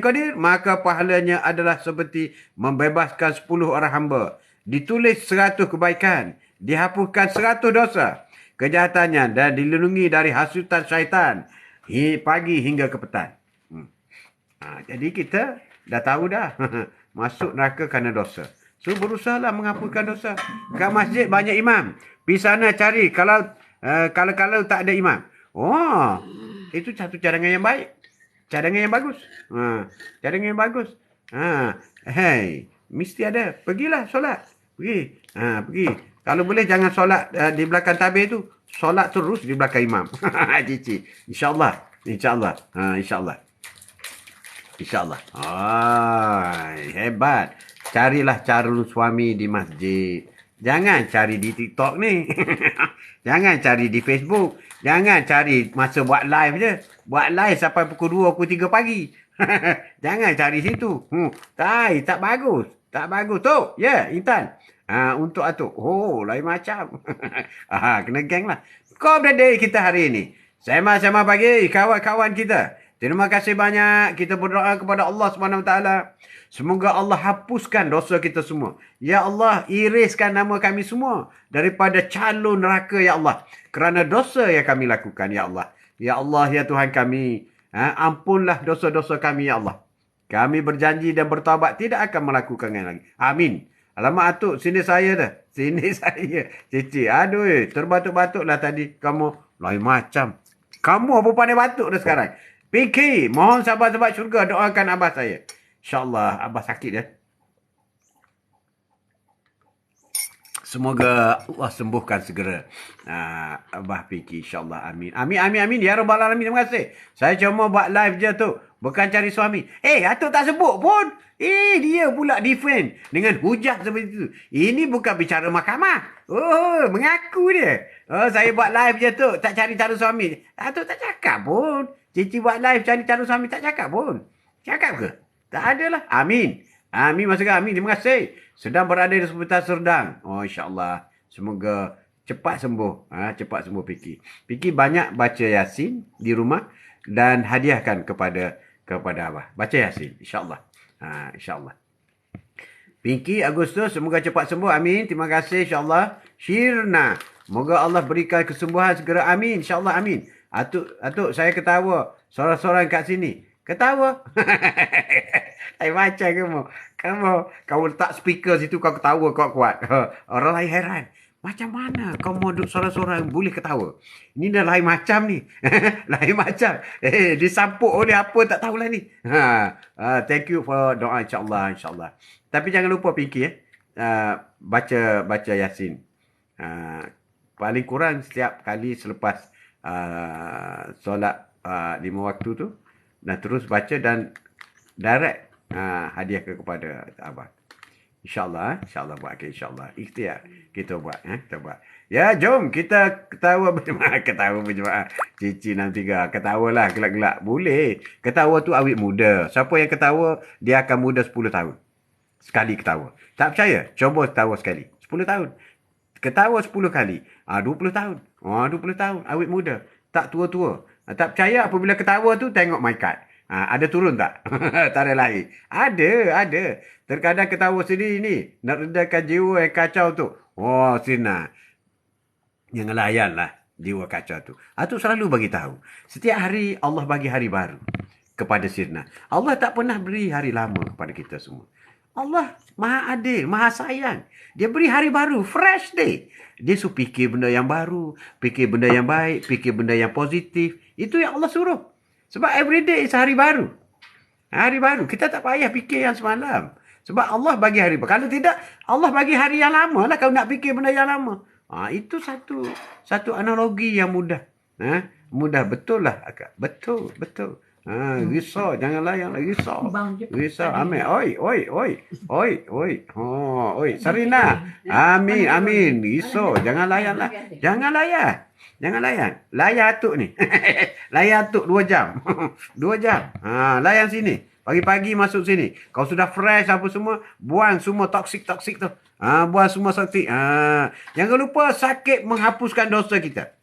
Speaker 1: qadir. Maka pahalanya adalah seperti membebaskan 10 orang hamba. Ditulis 100 kebaikan. Dihapuskan 100 dosa kejahatannya dan dilindungi dari hasutan syaitan pagi hingga ke petang. Jadi kita dah tahu dah masuk neraka kerana dosa. So berusahalah menghapuskan dosa. Kat masjid banyak imam. Pergi sana cari kalau tak ada imam. Itu satu cadangan yang baik. Cadangan yang bagus. Mesti ada. Pergilah solat. Pergi. Kalau boleh jangan solat di belakang tabir tu. Solat terus di belakang imam. Cici. InsyaAllah. Hebat. Carilah calon suami di masjid. Jangan cari di TikTok ni. Jangan cari di Facebook. Jangan cari masa buat live je. Buat live sampai pukul 2, pukul 3 pagi. Jangan cari situ. Tak bagus. Tu. Intan. Untuk Atuk. Lain macam. Kena geng lah. Quote of the Day kita hari ini. Sama-sama bagi kawan-kawan kita. Terima kasih banyak. Kita berdoa kepada Allah SWT. Semoga Allah hapuskan dosa kita semua. Ya Allah, iriskan nama kami semua daripada calon neraka, Ya Allah. Kerana dosa yang kami lakukan, Ya Allah. Ya Allah, ya Tuhan kami. Ampunlah dosa-dosa kami, Ya Allah. Kami berjanji dan bertaubat tidak akan melakukannya lagi. Amin. Alamak, Atuk, sini saya dah. Sini saya. Cici, aduh, terbatuk-batuklah tadi. Kamu lain macam. Kamu apa pandai batuk dah sekarang? Fikir, mohon sahabat-sahabat syurga doakan abah saya. InsyaAllah, abah sakit ya. Semoga Allah sembuhkan segera. Abah fikir, insyaAllah. Amin. Amin, amin, amin. Ya Rabbal Alamin. Terima kasih. Saya cuma buat live je tu. Bukan cari suami. Atuk tak sebut pun. Dia pula defend dengan hujah seperti itu. Ini bukan bicara mahkamah. Oh, mengaku dia. Oh, saya buat live je tu. Tak cari cara suami. Atuk tak cakap pun. Cici buat live cari cara suami tak cakap pun. Cakap ke? Tak adalah. Amin. Amin, Mas Amin. Terima kasih. Sedang berada di seputar Serdang. Oh, insyaAllah. Semoga cepat sembuh. Cepat sembuh Piki. Piki banyak baca Yasin di rumah dan hadiahkan kepada abah. Baca Yasin. InsyaAllah. InsyaAllah. Pinky Agustus, semoga cepat sembuh. Amin. Terima kasih. InsyaAllah. Shirna. Moga Allah berikan kesembuhan segera. Amin. InsyaAllah. Amin. Atuk, saya ketawa. Sorang-sorang kat sini. Ketawa. Macam kamu letak speaker situ, kau ketawa kuat-kuat. Orang lain heran. Macam mana kau mau duduk sorang-sorang boleh ketawa? Ini dah lain macam ni. Lain macam. Disampuk oleh apa tak tahulah ni. Thank you for doa, insyaAllah. InsyaAllah. Tapi jangan lupa Pinky baca Yasin. Paling kurang setiap kali selepas solat 5 waktu tu, dan terus baca dan direct hadiah kepada abah. InsyaAllah. InsyaAllah buat. InsyaAllah. Ikhtiar. Kita buat. Kita buat. Ya, jom kita ketawa berjemaah. Ketawa berjemaah. Cici 63. Ketawalah gelak-gelak. Boleh. Ketawa tu awet muda. Siapa yang ketawa, dia akan muda 10 tahun. Sekali ketawa. Tak percaya? Cuba ketawa sekali. 10 tahun. Ketawa 10 kali. 20 tahun. 20 tahun. Awet muda. Tak tua-tua. Tak percaya apabila ketawa tu, tengok my card. Ada turun tak? Tarikh lahir. Ada. Terkadang ketawa sendiri ni. Nak redakan jiwa yang kacau tu. Oh, Sina. Jangan layanlah jiwa kacau tu. Atuk selalu bagi tahu. Setiap hari Allah bagi hari baru kepada Sirna. Allah tak pernah beri hari lama kepada kita semua. Allah maha adil, maha sayang. Dia beri hari baru, fresh day. Dia suruh fikir benda yang baru, fikir benda yang baik, fikir benda yang positif. Itu yang Allah suruh. Sebab every day is hari baru. Hari baru. Kita tak payah fikir yang semalam. Sebab Allah bagi hari baru. Kalau tidak, Allah bagi hari yang lama lah kalau nak fikir benda yang lama. Itu satu analogi yang mudah. Mudah, betul lah akak. Betul. Risau, jangan layan lah. Risau. Amin. Oi. Sarina. Amin. Risau, jangan layan lah. Jangan layan. Layan Atuk ni. Layan Atuk 2 jam. 2 jam. Layan sini. Pagi-pagi masuk sini. Kau sudah fresh apa semua. Buang semua toksik tu. Buang semua toksik. Jangan lupa sakit menghapuskan dosa kita.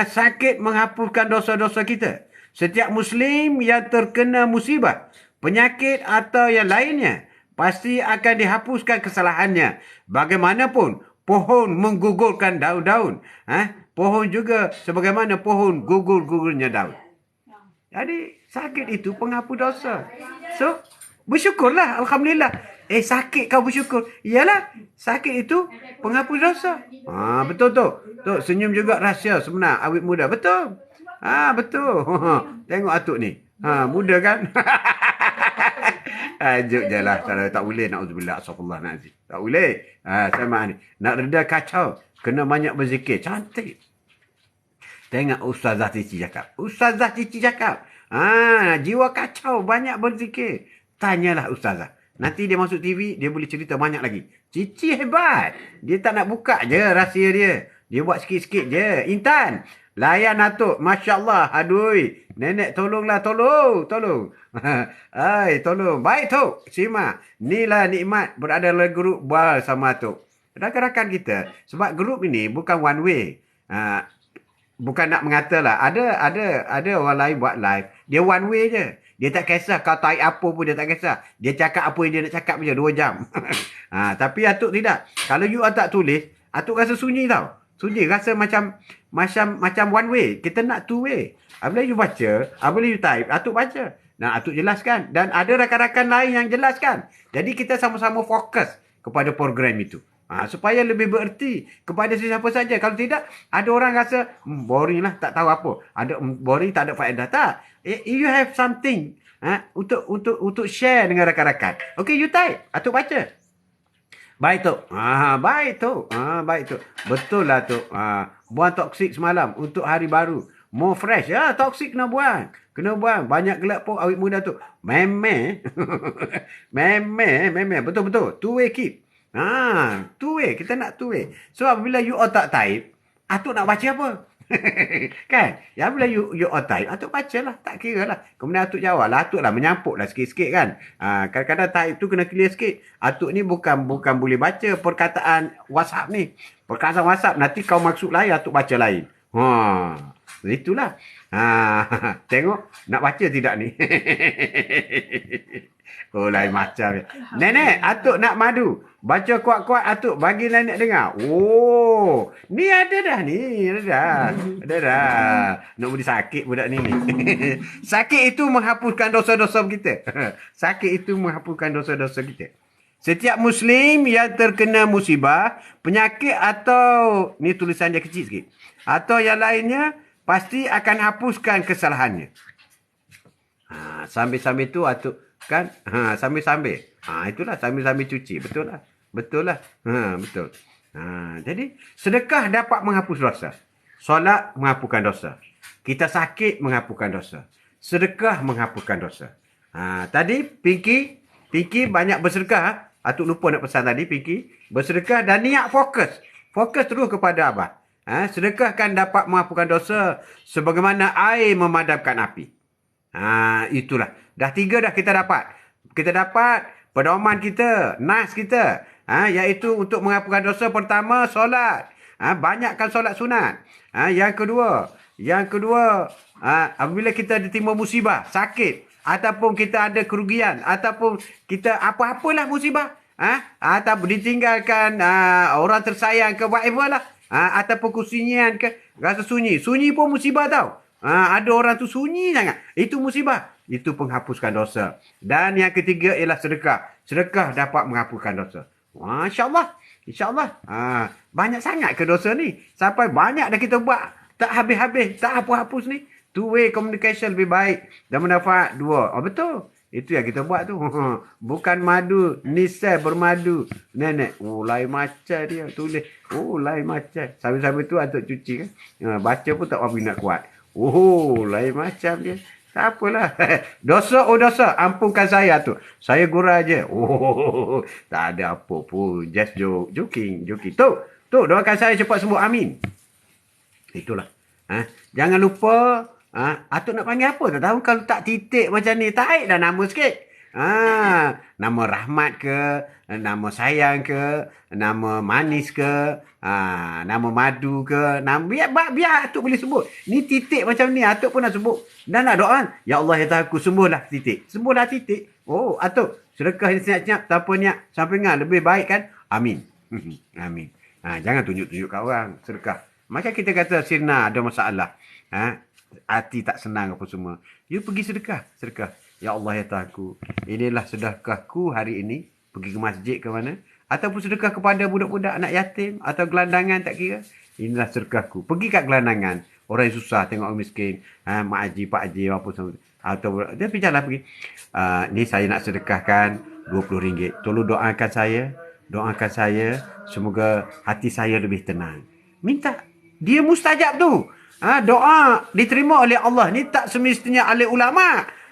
Speaker 1: Sakit menghapuskan dosa-dosa kita. Setiap Muslim yang terkena musibah, penyakit atau yang lainnya, pasti akan dihapuskan kesalahannya. Bagaimanapun, pohon menggugurkan daun-daun. Pohon juga sebagaimana pohon gugur-gugurnya daun. Jadi, sakit itu penghapus dosa. So, bersyukurlah. Alhamdulillah. Sakit kau bersyukur. Iyalah, sakit itu penghapus dosa. Betul tu. Tu, senyum juga rahsia sebenar. Awet muda. Betul. Betul. Tengok Atuk ni. Muda kan? Ajuk je lah. Kalau tak boleh, na'udzubillah. Astagfirullahaladzim. Tak boleh. Sama ni. Nak reda kacau. Kena banyak berzikir. Cantik. Tengok Ustazah Cici cakap. Jiwa kacau. Banyak berzikir. Tanyalah Ustazah. Nanti dia masuk TV, dia boleh cerita banyak lagi. Cici hebat. Dia tak nak buka je rahsia dia. Dia buat sikit-sikit je. Intan. Layan Atuk. Masya Allah. Aduh. Nenek tolonglah. Tolong. Tolong. Baik Tok. Simak. Inilah nikmat berada dalam grup bersama Atuk. Rakan-rakan kita. Sebab grup ini bukan one way. bukan nak mengatalah. Ada orang lain buat live. Dia one way je. Dia tak kisah kau type apa pun dia tak kisah. Dia cakap apa yang dia nak cakap je 2 jam. Tapi Atuk tidak. Kalau you tak tulis, Atuk rasa sunyi tau. Sunyi, rasa macam one way. Kita nak two way. Apabila you baca, apabila you type, Atuk baca. Nah, Atuk jelaskan. Dan ada rakan-rakan lain yang jelaskan. Jadi kita sama-sama fokus kepada program itu. Supaya lebih bererti kepada sesiapa saja. Kalau tidak, ada orang rasa boring lah, tak tahu apa. Ada boring, tak ada faedah. Tak. You have something untuk share dengan rakan-rakan. Okay, you type. Atuk baca. Baik tu. Baik tu. Baik tu. Betul lah tu. Buang toksik semalam untuk hari baru. More fresh. Toksik kena buang. Kena buang. Banyak gelap pun awet muda tu. Memeh. Memeh. Betul-betul. Two way keep. Two way. Kita nak two way. So, apabila you all tak type, Atuk nak baca apa? Kan? Ya, bila you all type, Atuk baca lah. Tak kira lah. Kemudian Atuk jawab lah. Atuk lah menyampuk lah sikit-sikit kan. Kadang-kadang type tu kena clear sikit. Atuk ni bukan boleh baca perkataan WhatsApp ni. Perkataan WhatsApp, nanti kau maksud lain, Atuk baca lain. Itulah. Tengok, nak baca tidak ni? Lain macam. Nenek, Atuk nak madu. Baca kuat-kuat Atuk, bagi nenek dengar. Ni ada dah ni. Ada dah. Nak boleh sakit budak ni. Sakit itu menghapuskan dosa-dosa kita. Sakit itu menghapuskan dosa-dosa kita. Setiap Muslim yang terkena musibah, penyakit atau, ni tulisan dia kecil sikit, atau yang lainnya, pasti akan hapuskan kesalahannya. Sambil-sambil tu Atuk kan, sambil-sambil. Itulah sambil-sambil cuci. Betul lah. Betul. Jadi, sedekah dapat menghapus dosa. Solat menghapuskan dosa. Kita sakit menghapuskan dosa. Sedekah menghapuskan dosa. Tadi, Pinky banyak bersedekah. Atuk lupa nak pesan tadi, Pinky. Bersedekah dan niat fokus. Fokus terus kepada Abah. Sedekah kan dapat menghapuskan dosa sebagaimana air memadamkan api. Itulah. Dah 3 dah kita dapat. Kita dapat pedoman kita, nas kita. Iaitu untuk menghapuskan dosa. Pertama, solat. Banyakkan solat sunat. Yang kedua, apabila kita ditimpa musibah, sakit, ataupun kita ada kerugian, ataupun kita apa-apalah musibah, ataupun ditinggalkan orang tersayang ke whatever lah, ataupun kesunyian ke, rasa sunyi. Sunyi pun musibah tau. Ada orang tu sunyi sangat. Itu musibah. Itu penghapuskan dosa. Dan yang ketiga ialah sedekah. Sedekah dapat menghapuskan dosa. InsyaAllah. InsyaAllah. Banyak sangat ke dosa ni. Sampai banyak dah kita buat. Tak habis-habis. Tak hapus-hapus ni. Two-way communication lebih baik. Dan manfaat 2. Betul. Itu yang kita buat tu. Bukan madu. Nisa bermadu. Nenek. Lain macam dia. Tulis. Lain macam. Sambil-sambil tu Atuk cuci kan. Baca pun tak apa nak kuat. Lain macam dia. Tak apalah. Dosa, ampunkan saya tu. Saya gurau je. Tak ada apa pun. Just joking. Tu, doakan saya cepat sembuh. Amin. Itulah. Jangan lupa. Atuk nak panggil apa? Tak tahu kalau tak titik macam ni. Tarik dah nama sikit. Nama Rahmat ke, nama Sayang ke, nama Manis ke, nama Madu ke, biar Atuk boleh sebut. Ni titik macam ni, Atuk pun nak sebut. Dan nak doa, ya Allah ya Tuhanku, sembuhlah titik. Sembuhlah titik. Atuk, sedekah ni senyap-senyap, tanpa niat, sampingan, lebih baik kan? Amin. Amin. Jangan tunjuk-tunjuk kat orang, sedekah. Macam kita kata sirna ada masalah. Hati tak senang apa semua. You pergi sedekah. Ya Allah ya Tuhanku, inilah sedekahku hari ini. Pergi ke masjid ke mana. Ataupun sedekah kepada budak-budak, anak yatim. Atau gelandangan, tak kira. Inilah sedekahku. Pergi kat gelandangan. Orang yang susah, tengok orang miskin. Mak Haji, Pak Haji, apa semua. Atau dia pergi jalan pergi. Ni saya nak sedekahkan RM20. Tolong doakan saya. Semoga hati saya lebih tenang. Minta. Dia mustajab tu. Doa diterima oleh Allah. Ni tak semestinya oleh ulama'.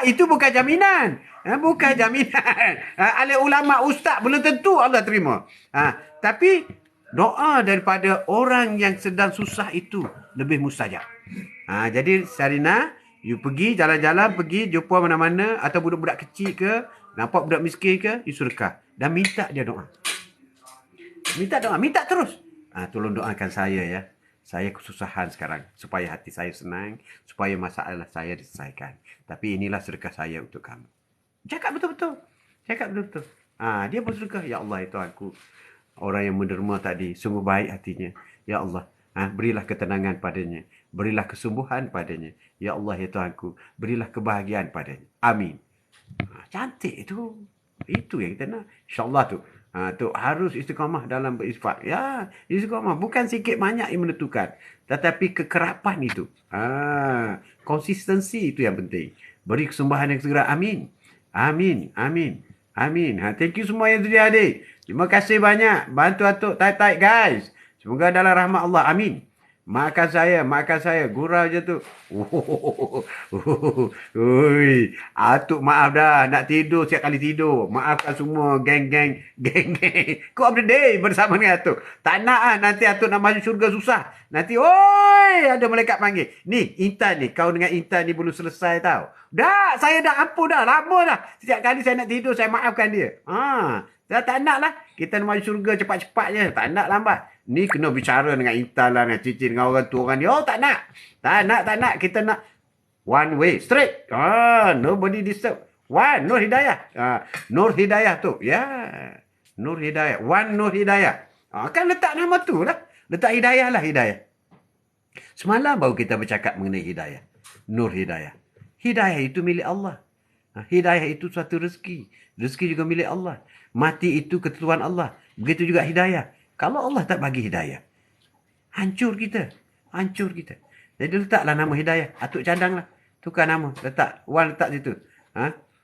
Speaker 1: Itu bukan jaminan. Bukan jaminan. Oleh ulama' ustaz belum tentu Allah terima. Tapi doa daripada orang yang sedang susah itu lebih mustajab. Jadi Sarina, you pergi jalan-jalan, pergi jumpa mana-mana atau budak-budak kecil ke, nampak budak miskin ke, you sedekah dan minta dia doa. Minta terus. Tolong doakan saya ya. Saya kesusahan sekarang supaya hati saya senang, supaya masalah saya diselesaikan. Tapi inilah sedekah saya untuk kamu. Cakap betul-betul. Cakap betul-betul. Dia bersedekah. Ya Allah, itu aku. Orang yang menderma tadi, sungguh baik hatinya. Ya Allah, berilah ketenangan padanya. Berilah kesembuhan padanya. Ya Allah, ya Tuhanku, berilah kebahagiaan padanya. Amin. Cantik itu. Itu yang kita nak. InsyaAllah tu. Tu harus istiqamah dalam berinfak. Ya, istiqamah. Bukan sikit banyak yang menentukan. Tetapi kekerapan itu. Konsistensi itu yang penting. Beri kesembahan yang segera. Amin. Amin. Amin. Amin. Thank you semua yang sudah hadir. Terima kasih banyak. Bantu atuk taik-taik guys. Semoga dalam rahmat Allah. Amin. Maafkan saya. Gurau je tu. Ui, atuk maaf dah. Nak tidur siap kali tidur. Maafkan semua geng-geng. Kau of the day bersama dengan atuk. Tak nak nanti atuk nak masuk syurga susah. Nanti, oi, ada malaikat panggil. Ni, Intan ni. Kau dengan Intan ni belum selesai tau. Dah, saya dah ampun dah. Lama dah. Setiap kali saya nak tidur, saya maafkan dia. Saya tak nak lah. Kita nak masuk syurga cepat-cepat je. Tak nak lambat. Ni kena bicara dengan Intan lah, dengan Cici, dengan orang tu, orang ni. Oh, tak nak. Tak nak. Kita nak one way, straight. Nobody disturb. One, Nur Hidayah. Nur Hidayah tu. Ya. Nur Hidayah. One Nur Hidayah. Kan letak nama tu lah. Letak Hidayah lah, Hidayah. Semalam baru kita bercakap mengenai Hidayah. Nur Hidayah. Hidayah itu milik Allah. Hidayah itu suatu rezeki. Rezeki juga milik Allah. Mati itu ketentuan Allah. Begitu juga hidayah. Kalau Allah tak bagi hidayah, hancur kita. Jadi letaklah nama hidayah. Atuk cadang lah. Tukar nama. Letak situ.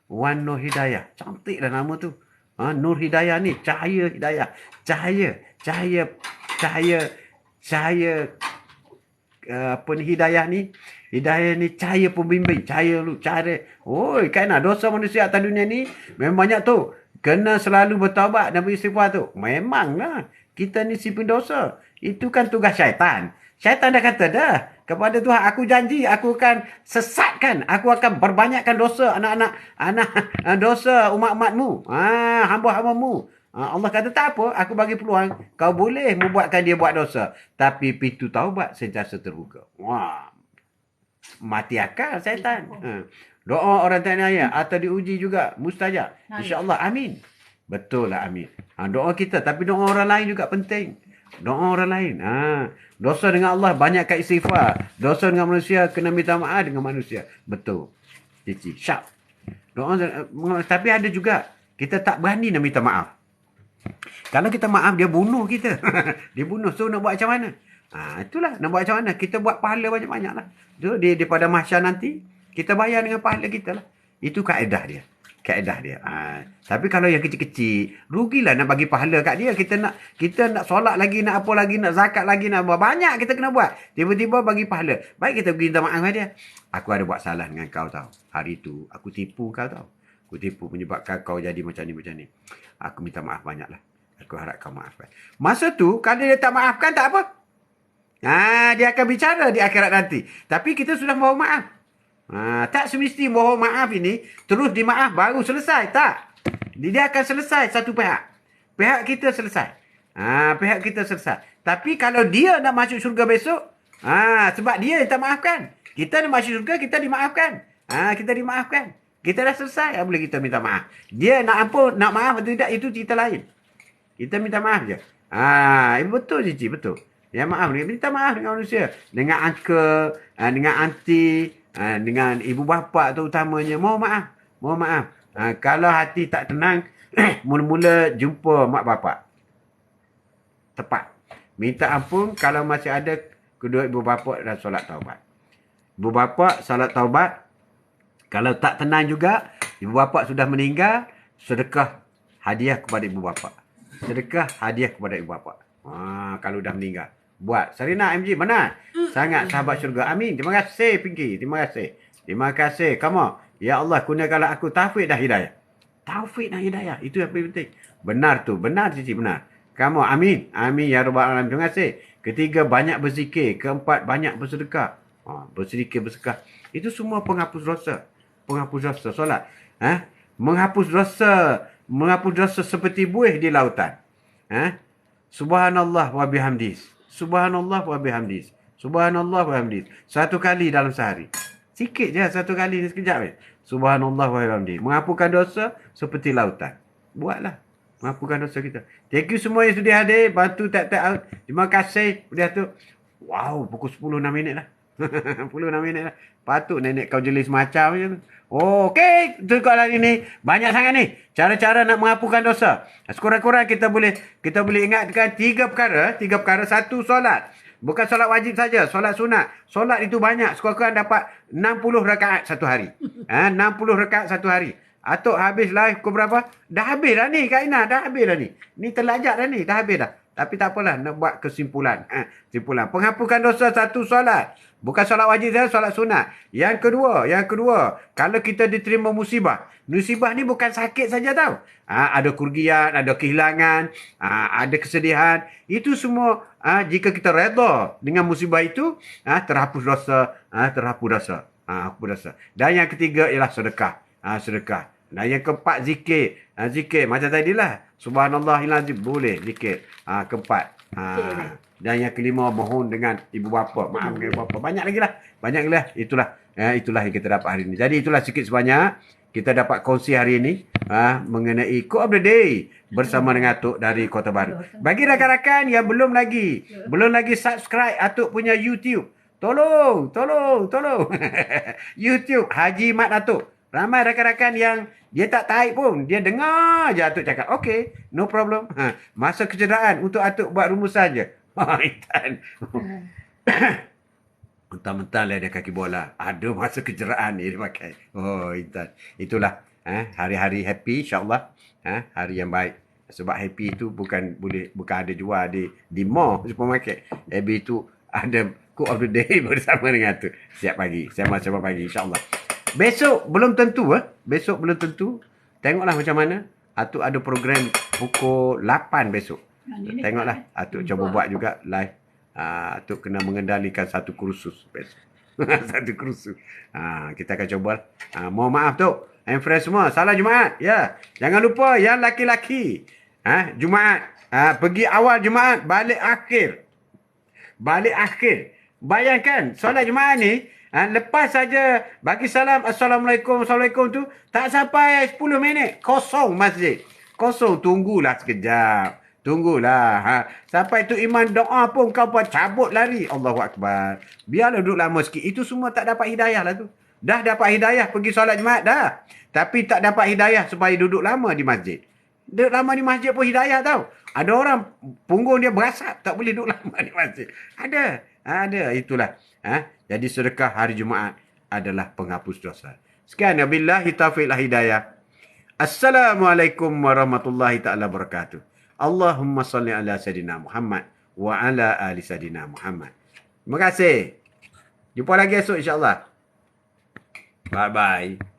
Speaker 1: Wan Nur Hidayah. Cantiklah nama tu. Nur Hidayah ni. Cahaya hidayah. Cahaya. Apa ni hidayah ni? Hidayah ni cahaya pembimbing. Cahaya. Oi, kan dosa manusia atas dunia ni memang banyak tu. Kena selalu bertaubat dan beristighfar tu. Memanglah. Kita ni simpan dosa. Itu kan tugas syaitan. Syaitan dah kata dah. Kepada Tuhan, aku janji aku akan sesatkan. Aku akan perbanyakkan dosa anak dosa umat-umatmu. Hamba-hambamu. Allah kata tak apa. Aku bagi peluang. Kau boleh membuatkan dia buat dosa. Tapi pintu taubat sentiasa terbuka. Wah. Mati akal syaitan. Doa orang tak naya atau diuji juga mustajab. InsyaAllah. Amin. Betul lah, amin. Doa kita. Tapi doa orang lain juga penting. Doa orang lain. Dosa dengan Allah, banyakkan istighfar. Dosa dengan manusia, kena minta maaf dengan manusia. Betul. Cici. Syak. Doa, tapi ada juga, kita tak berani nak minta maaf. Kalau kita maaf, dia bunuh kita. Dia bunuh. So, nak buat macam mana? Itulah. Nak buat macam mana? Kita buat pahala banyak-banyak lah. Dia pada mahsyar nanti, kita bayar dengan pahala kita lah. Itu kaedah dia. Tapi kalau yang kecil-kecil, rugilah nak bagi pahala kat dia. Kita nak solat lagi, nak apa lagi, nak zakat lagi, nak buat. Banyak kita kena buat. Tiba-tiba bagi pahala. Baik kita pergi minta maaf dengan dia. Aku ada buat salah dengan kau tau. Hari tu, aku tipu kau tau. Aku tipu menyebabkan kau jadi macam ni. Aku minta maaf banyak lah. Aku harap kau maafkan. Masa tu, kalau dia tak maafkan, tak apa. Dia akan bicara di akhirat nanti. Tapi kita sudah mohon maaf. Tak semesti mohon maaf ini terus dimaaf baru selesai. Tak. Dia akan selesai satu pihak. Pihak kita selesai. Tapi kalau dia nak masuk syurga besok, sebab dia yang tak maafkan. Kita nak masuk syurga, kita dimaafkan. Kita dimaafkan. Kita dah selesai, boleh kita minta maaf. Dia nak ampun, nak maaf atau tidak, itu cerita lain. Kita minta maaf je. Betul Cici, betul. Ya maaf, minta maaf dengan manusia. Dengan uncle, dengan auntie, dengan ibu bapa tu utamanya. Mohon maaf. Kalau hati tak tenang, mula-mula jumpa mak bapak. Tepat. Minta ampun kalau masih ada kedua ibu bapa dan solat taubat. Ibu bapa solat taubat. Kalau tak tenang juga, ibu bapa sudah meninggal, sedekah hadiah kepada ibu bapa. Kalau dah meninggal. Buat. Sarina MG, mana? Sangat sahabat syurga. Amin. Terima kasih, Pinky. Terima kasih. Kamu. Ya Allah, kurniakanlah aku taufik dan hidayah. Itu yang paling penting. Benar tu. Benar, Cici. Benar. Kamu. Amin. Ya Rabbal Alamin. Terima kasih. Ketiga, banyak berzikir. Keempat, banyak bersedekah. Bersedekah, bersedekah. Itu semua penghapus dosa. Solat. Menghapus dosa seperti buih di lautan. Subhanallah wa bihamdih. Subhanallah wa bihamdi. Subhanallah wa bihamdi. Satu kali dalam sehari. Sikit je satu kali sekejap je. Subhanallah wa bihamdi. Menghapuskan dosa seperti lautan. Buatlah. Menghapuskan dosa kita. Thank you semua yang sudah hadir. Bantu tap-tap out. Terima kasih. Sudah tu. Wow, pukul 10 6 minit lah. 10 6 minit lah. Patut nenek kau jelis macam je. Oh, okey. Untuk hari ini banyak sangat ni cara-cara nak menghapuskan dosa. Sekurang-kurang kita boleh ingatkan tiga perkara. Satu, solat. Bukan solat wajib saja, solat sunat. Solat itu banyak. Sekurang-kurang dapat 60 rakaat satu hari. 60 rakaat satu hari. Atuk habis live pukul berapa? Dah habis dah ni Kak Ina, dah habis dah ni. Ni terlajak dah ni, dah habis dah. Tapi tak apalah, nak buat kesimpulan. Kesimpulan. Penghapuskan dosa satu, solat. Bukan solat wajib saja, solat sunat. Yang kedua, kalau kita diterima musibah. Musibah ni bukan sakit saja tau. Ada kerugian, ada kehilangan, ada kesedihan. Itu semua jika kita redha dengan musibah itu, terhapus dosa, terhapus dosa. Dan yang ketiga ialah sedekah. Sedekah. Dan yang keempat zikir. Zikir macam tadilah. Subhanallahilazim boleh zikir. Keempat. Dan yang kelima mohon dengan ibu bapa. Maaf dengan ibu bapa. Banyak lagi lah. Itulah yang kita dapat hari ini. Jadi itulah sikit sebanyak kita dapat kongsi hari ini mengenai Quote of the Day bersama dengan Atuk dari Kota Baru. Bagi rakan-rakan yang belum lagi subscribe Atuk punya YouTube. Tolong. YouTube Haji Mat Atuk. Ramai rakan-rakan yang dia tak tarik pun. Dia dengar je Atuk cakap. Okey, no problem. Masa kecederaan untuk Atuk buat rumusan je. Intan. Mentang-mentang lah dia kaki bola. Ada masa kecederaan ni dia pakai. Intan. Itulah hari-hari happy insyaAllah. Hari yang baik. Sebab happy itu bukan ada jual di mall supermarket. Happy itu ada Quote of the Day bersama dengan Atuk. Siap pagi. Sama-sama pagi insyaAllah. Besok belum tentu. Tengoklah macam mana. Atuk ada program pukul 8 besok. Tengoklah. Atuk cuba buat juga live. Atuk kena mengendalikan satu kursus besok. Satu kursus. Kita akan cuba. Mohon maaf Tuk. And friends semua. Salah Jumaat. Ya. Jangan lupa yang laki-laki. Jumaat. Pergi awal Jumaat. Balik akhir. Bayangkan. Solat Jumaat ni. Lepas saja bagi salam Assalamualaikum tu tak sampai 10 minit kosong masjid. Kosong. Tunggulah sekejap. Sampai tu imam doa pun kau pun cabut lari. Allahu Akbar. Biarlah duduk lama sikit. Itu semua tak dapat hidayah lah tu. Dah dapat hidayah pergi solat Jumaat dah. Tapi tak dapat hidayah supaya duduk lama di masjid. Duduk lama di masjid pun hidayah tau. Ada orang punggung dia berasap tak boleh duduk lama di masjid. Ada. Itulah. Jadi sedekah hari Jumaat adalah penghapus dosa. Sekian. Billahi taufiq wal hidayah. Assalamualaikum warahmatullahi taala wabarakatuh. Allahumma salli ala Sayyidina Muhammad wa ala ali Sayyidina Muhammad. Terima kasih. Jumpa lagi esok insyaAllah. Bye-bye.